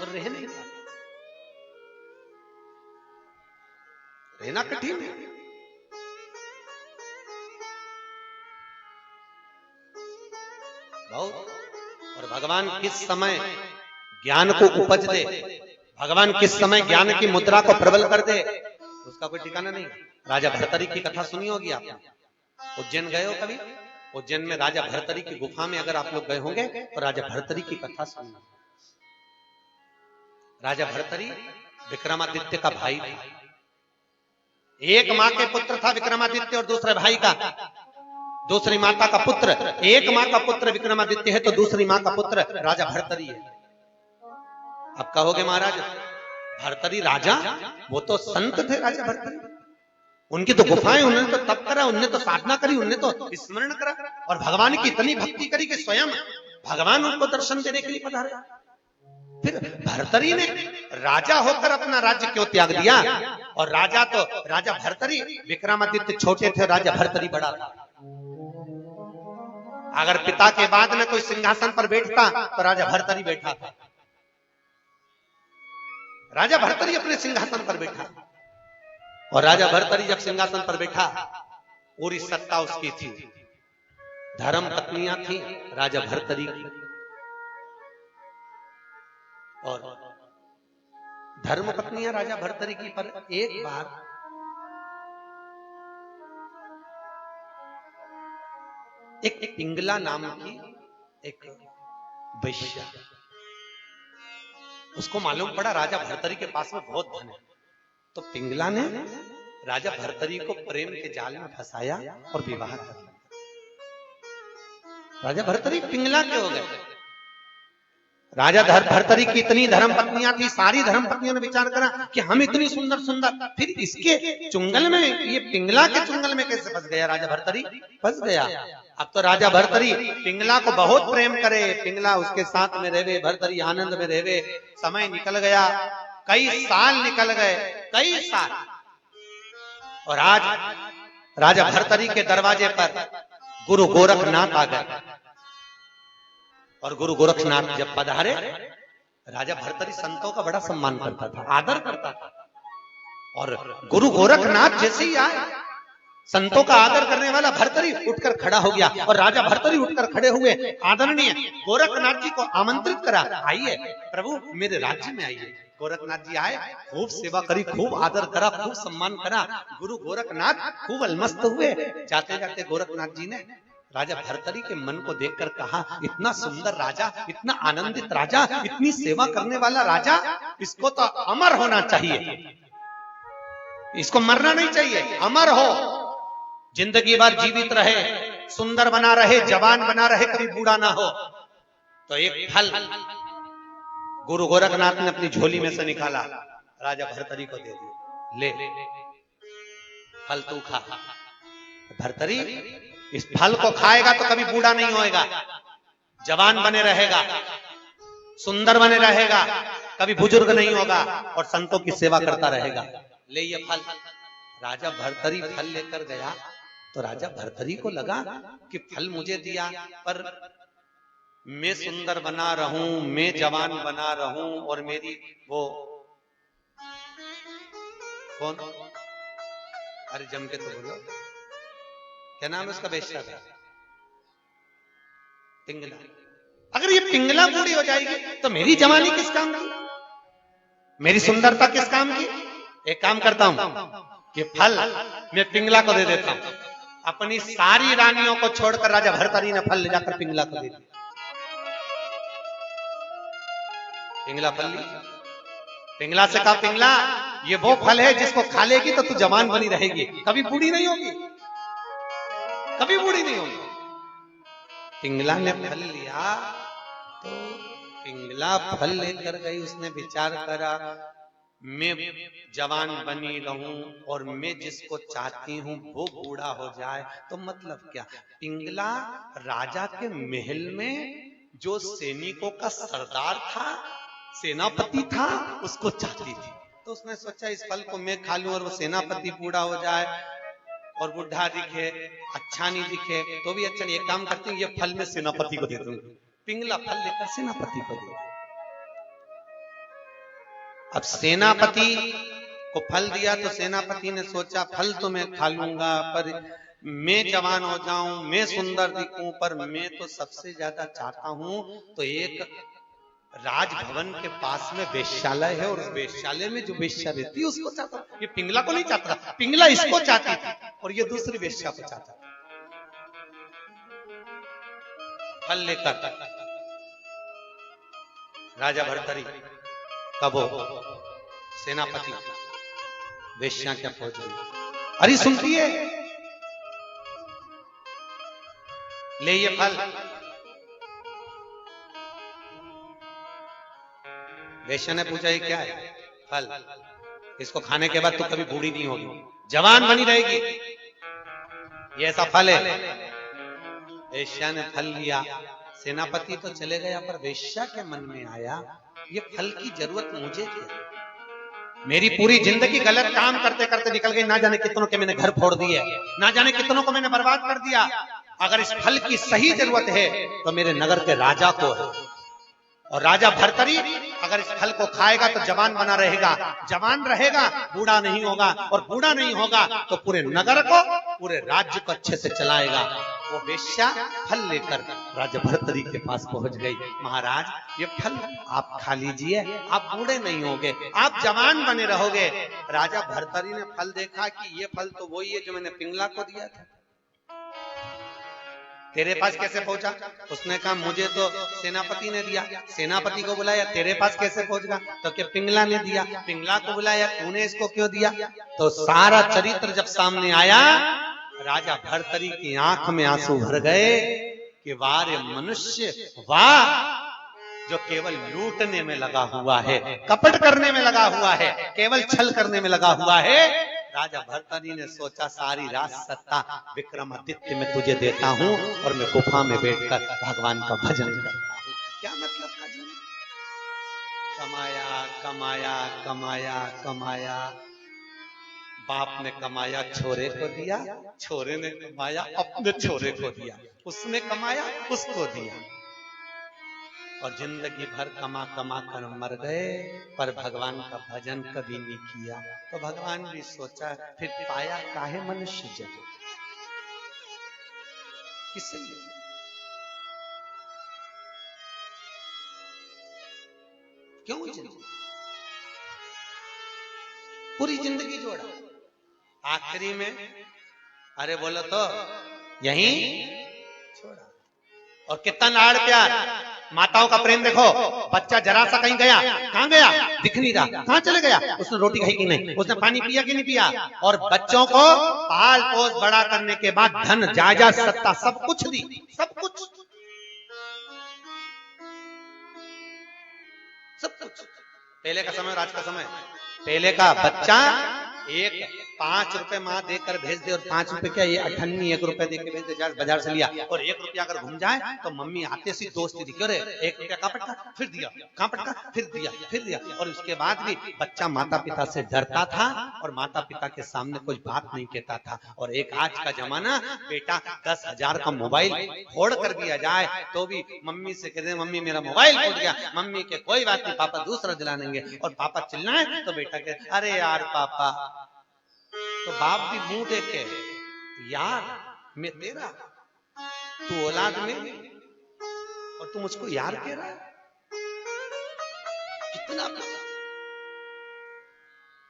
और रह नहीं पाता, रहना कठिन है। बहुत। और भगवान किस समय ज्ञान को उपज दे, भगवान किस समय ज्ञान की मुद्रा को प्रबल कर दे, उसका कोई ठिकाना नहीं। राजा भर्तरी की कथा सुनी होगी आपने, उज्जैन गए हो कभी? उज्जैन में राजा भर्तरी की गुफा में अगर आप लोग गए होंगे तो राजा भर्तरी की कथा सुनना। राजा भर्तरी विक्रमादित्य का भाई था। एक मां के पुत्र था विक्रमादित्य और दूसरे भाई का, दूसरी माता का पुत्र। एक मां का पुत्र विक्रमादित्य है तो दूसरी मां का पुत्र राजा भर्तरी है। अब कहोगे महाराज भर्तरी राजा, वो तो संत थे राजा भर्तरी, उनकी तो गुफाएं, उन्होंने तो तप करा, उन्होंने तो साधना करी, उन्होंने तो स्मरण करा और भगवान की इतनी भक्ति करी कि स्वयं भगवान उनको दर्शन देने के लिए पधारे। फिर भर्तरी ने राजा होकर अपना राज्य क्यों त्याग दिया? और राजा तो राजा भर्तरी, विक्रमादित्य छोटे थे, राजा भर्तरी बड़ा था। अगर पिता के बाद में कोई सिंहासन पर बैठता तो राजा भर्तरी बैठा था। राजा भर्तरी अपने सिंहासन पर बैठा, और राजा भर्तरी जब सिंहासन पर बैठा, पूरी सत्ता उसकी थी। धर्म पत्नियां थी राजा भर्तरी की, और धर्म पत्नियां राजा भर्तरी की। पर एक बार एक पिंगला नाम की एक वैश्या, उसको मालूम पड़ा राजा भर्तरी के पास में बहुत धन है, तो पिंगला ने राजा भर्तरी को प्रेम के जाल में फंसाया और विवाह कर लिया। राजा भर्तरी पिंगला के हो गए। राजा भर्तरी की इतनी धर्म पत्नियां थी, सारी धर्म पत्नियों ने विचार करा कि हम इतनी सुंदर सुंदर, फिर इसके चुंगल में, ये पिंगला के चुंगल में कैसे फंस गया? राजा भर्तरी फंस गया। अब तो राजा भर्तरी पिंगला को बहुत प्रेम करे, पिंगला उसके साथ में रहे, भर्तरी आनंद में रहे। समय निकल गया, कई साल निकल गए, कई साल। और आज राजा भर्तरी के दरवाजे पर गुरु गोरखनाथ आ गए, और गुरु गोरखनाथ जब पधारे, राजा भर्तरी संतों का बड़ा सम्मान करता था, आदर करता था। और गुरु गोरखनाथ जैसे ही आए, संतों का आदर करने वाला भर्तरी उठकर खड़ा हो गया, और राजा भर्तरी उठकर खड़े हुए आदरणीय गोरखनाथ जी को आमंत्रित करा, आइए प्रभु मेरे राज्य में आइए। गोरखनाथ जी आए, खूब सेवा करी, खूब आदर करा, खूब सम्मान करा। गुरु गोरखनाथ खूब अलमस्त हुए। जाते जाते गोरखनाथ जी ने राजा भर्तरी के मन को देखकर कहा, इतना सुंदर राजा, इतना आनंदित राजा, इतनी सेवा करने वाला राजा, इसको तो अमर होना चाहिए, इसको मरना नहीं चाहिए, अमर हो, जिंदगी भर जीवित रहे, सुंदर बना रहे, जवान बना रहे, कभी बूढ़ा ना हो। तो एक फल गुरु गोरखनाथ ने अपनी झोली में से निकाला, राजा भर्तरी को दे दिया, ले फल तू खा। भर्तरी इस फल को खाएगा तो कभी बूढ़ा नहीं होएगा, जवान बने रहेगा, सुंदर बने रहेगा, कभी बुजुर्ग नहीं होगा, और संतों की सेवा करता रहेगा। ले ये फल। राजा भर्तरी फल लेकर गया, तो राजा भर्तरी को लगा कि फल मुझे दिया, पर मैं सुंदर बना रहूं, मैं जवान बना रहूं, और मेरी वो कौन, अरे जम के तो बोलो, क्या नाम है उसका बेश्या था? पिंगला। अगर ये पिंगला बूढ़ी हो जाएगी तो मेरी जवानी किस काम की, मेरी सुंदरता किस काम की? एक काम करता हूं, ये फल मैं पिंगला को दे देता हूं। अपनी सारी रानियों को छोड़कर राजा भर्तरी ने फल ले जाकर पिंगला को दे दिया। पिंगला फल ली। पिंगला से कहा, पिंगला ये वो फल है जिसको खा लेगी तो तू जवान बनी रहेगी, कभी बूढ़ी नहीं होगी, कभी बूढ़ी नहीं होगी। पिंगला ने फल लिया, तो पिंगला फल लेकर गई। उसने विचार करा, मैं जवान बनी रहूं और मैं जिसको चाहती हूं वो बूढ़ा हो जाए तो मतलब क्या? पिंगला राजा के महल में जो सैनिकों का सरदार था, सेनापति था, उसको चाहती थी। तो उसने सोचा इस फल को मैं खा लूं और वो सेनापति बूढ़ा हो जाए और बुढ़ा दिखे, अच्छा नहीं दिखे तो भी अच्छा नहीं। एक काम करती हूँ, ये फल मैं सेनापति को दे दूंगी। पिंगला फल लेकर सेनापति को दे। अब सेनापति को फल दिया तो सेनापति ने सोचा फल तो मैं खा लूंगा, पर मैं जवान हो जाऊं, मैं सुंदर दिखूं, पर मैं तो सबसे ज्यादा चाहता हूं तो एक राजभवन के पास में वेश्यालय है और उस वेश्यालय में जो वेश्या रहती है उसको चाहता हूं। ये पिंगला को नहीं चाहता, पिंगला इसको चाहती थी और ये दूसरी वेश्या को चाहता था। फल लेकर राजा भर्तरी कब हो सेनापति वेश्या क्या फौज में, अरे सुनती है, ले ये फल। वेश्या ने पूछा ये क्या है? फल। इसको खाने के बाद तो कभी बूढ़ी नहीं होगी, जवान बनी रहेगी, ये ऐसा फल है। वेश्या ने फल लिया, सेनापति तो चले गया, पर वेश्या के मन में आया ये फल की जरूरत मुझे क्या? मेरी पूरी जिंदगी गलत काम करते करते निकल गई, ना जाने कितनों के मैंने घर फोड़ दिए, ना जाने कितनों को मैंने बर्बाद कर दिया। अगर इस फल की सही जरूरत है तो मेरे नगर के राजा को है। और राजा भर्तरी अगर इस फल को खाएगा तो जवान बना रहेगा, जवान रहेगा, बूढ़ा नहीं होगा, और बूढ़ा नहीं होगा तो पूरे नगर को, पूरे राज्य को अच्छे से चलाएगा। वो वेश्या फल लेकर राजा भर्तरी के पास पहुंच गई। महाराज ये फल आप खा लीजिए, आप बूढ़े नहीं होगे, आप जवान बने रहोगे। राजा भर्तरी ने फल देखा कि ये फल तो वही है जो मैंने पिंगला को दिया था। तेरे पास कैसे पहुंचा? उसने कहा मुझे तो सेनापति ने दिया। सेनापति को बुलाया, तेरे पास कैसे पहुंचगा? तो क्या पिंगला ने दिया। पिंगला को बुलाया, तूने इसको क्यों दिया? तो सारा चरित्र जब सामने आया, राजा भर्तरी की आंख में आंसू भर गए कि वाह रे मनुष्य, वाह, जो केवल लूटने में लगा हुआ है, कपट करने में लगा हुआ है, केवल छल करने में लगा हुआ है। राजा भर्तरी ने सोचा सारी रात सत्ता विक्रमादित्य में तुझे देता हूं और मैं गुफा में बैठकर भगवान का भजन करता हूं। क्या मतलब था जी? कमाया कमाया कमाया कमाया, बाप ने कमाया छोरे को दिया, छोरे ने कमाया अपने छोरे को दिया, उसने कमाया उसको दिया, और जिंदगी भर कमा कमा कर मर गए, पर भगवान का भजन कभी नहीं किया। तो भगवान भी सोचा फिर पाया काहे मनुष्य जन्म, किसे लिए? क्यों जन्म? पूरी जिंदगी जोड़ा, आखिरी में अरे बोलो तो यहीं छोड़ा। और कितना लाड़ प्यार, माताओं का प्रेम देखो। बच्चा जरा सा कहीं गया, कहां गया दिख नहीं रहा, कहां चले गया, उसने रोटी खाई कि नहीं, उसने पानी पिया कि नहीं पिया। और बच्चों को पाल पोस बड़ा करने के बाद धन जायदाद सत्ता सब कुछ दी, सब कुछ, सब कुछ। पहले का समय और आज का समय, पहले का बच्चा एक 5 रुपए माँ देकर भेज दे, और 5 रुपए क्या, ये 98 1 रुपए देकर भेज दे, बाजार से लिया, और 1 रुपया अगर घूम जाए तो मम्मी आते सी दोस्ती दिखी, अरे 1 रुपया कहाँ पटका, फिर दिया, कहाँ पटका, फिर दिया, फिर दिया। और उसके बाद भी बच्चा माता पिता से डरता था और माता पिता के सामने कुछ बात नहीं कहता था। और एक आज का जमाना, बेटा 10,000 का मोबाइल फोड़ कर दिया जाए तो भी मम्मी से कहते मम्मी मेरा मोबाइल फूट गया, मम्मी के कोई बात नहीं पापा दूसरा दिला देंगे, और पापा चिल्लाए तो बेटा कहते अरे यार पापा। तो बाप भी मुंह देख के यार मैं तेरा, तू औलाद में और तू मुझको यार कह रहा है, कितना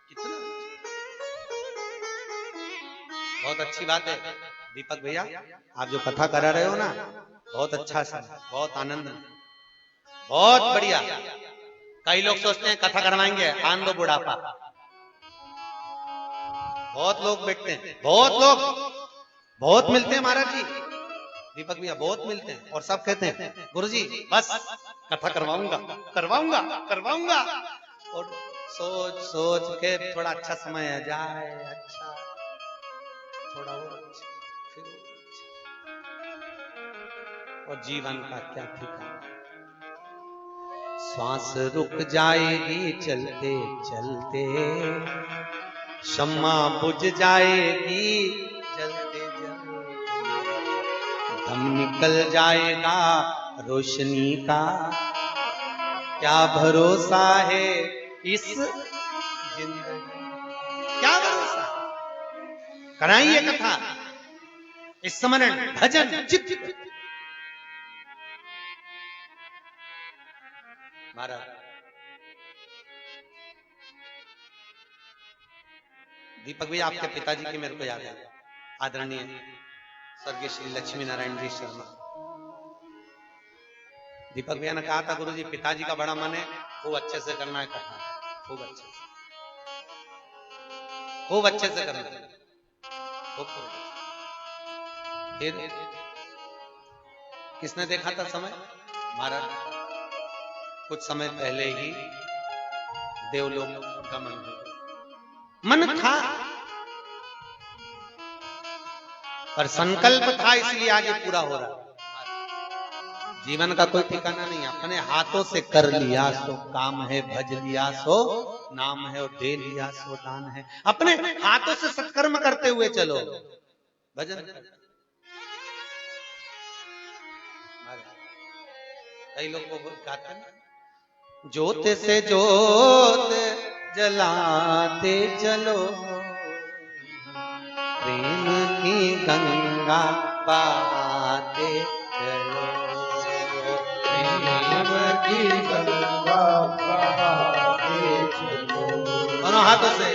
कितना। बहुत अच्छी बात है दीपक भैया, आप जो कथा करा रहे हो ना, बहुत अच्छा सा, बहुत आनंद, बहुत बढ़िया। कई लोग सोचते हैं कथा करवाएंगे आन दो बुढ़ापा, बहुत लोग बैठते हैं, बहुत लोग बहुत मिलते हैं महाराज जी, दीपक भैया बहुत मिलते हैं, और सब कहते हैं गुरुजी बस कथा करवाऊंगा करवाऊंगा करवाऊंगा। और सोच सोच के थोड़ा अच्छा समय आ जाए, अच्छा थोड़ा और अच्छा, फिर और जीवन का क्या ठिकाना। श्वास रुक जाएगी चलते चलते, शम्मा बुझ जाएगी जलते जलते, दम निकल जाएगा रोशनी का, क्या भरोसा है इस जिंदगी, क्या भरोसा। कराइए कथा, स्मरण भजन चित्त। महाराज दीपक भैया आपके पिताजी की मेरे को याद है, आदरणीय स्वर्गीय श्री लक्ष्मी नारायण जी शर्मा। दीपक भैया ने कहा था गुरुजी पिताजी का बड़ा मन है, खूब अच्छे से करना है कथा, खूब अच्छे से, खूब अच्छे से करना है, खूब। फिर किसने देखा था समय? महाराज कुछ समय पहले ही देवलोक गमन हुआ, मन था पर संकल्प था, इसलिए आज ये पूरा हो रहा। जीवन का कोई ठिकाना नहीं, अपने हाथों से कर लिया सो काम है, भज लिया सो नाम है, और दे लिया सो दान है। अपने हाथों से सत्कर्म करते हुए चलो, भजन। कई लोग वो गाते हैं, ज्योत से ज्योत जलाते चलो, प्रेम की गंगा पाते चलो, प्रेम की गंगा बहाते चलो। दोनों हाथों से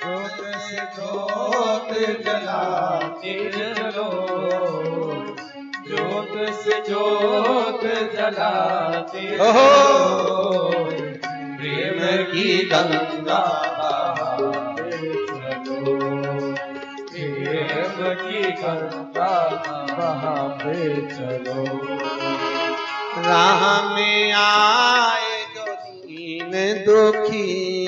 ज्योत से ज्योत जलाते चलो, ज्योत से ज्योत जलाते चलो, प्रेम की गंगा बहाते चलो, प्रेम की गंगा बहाते चलो। राह में आए जो दीन दुखी,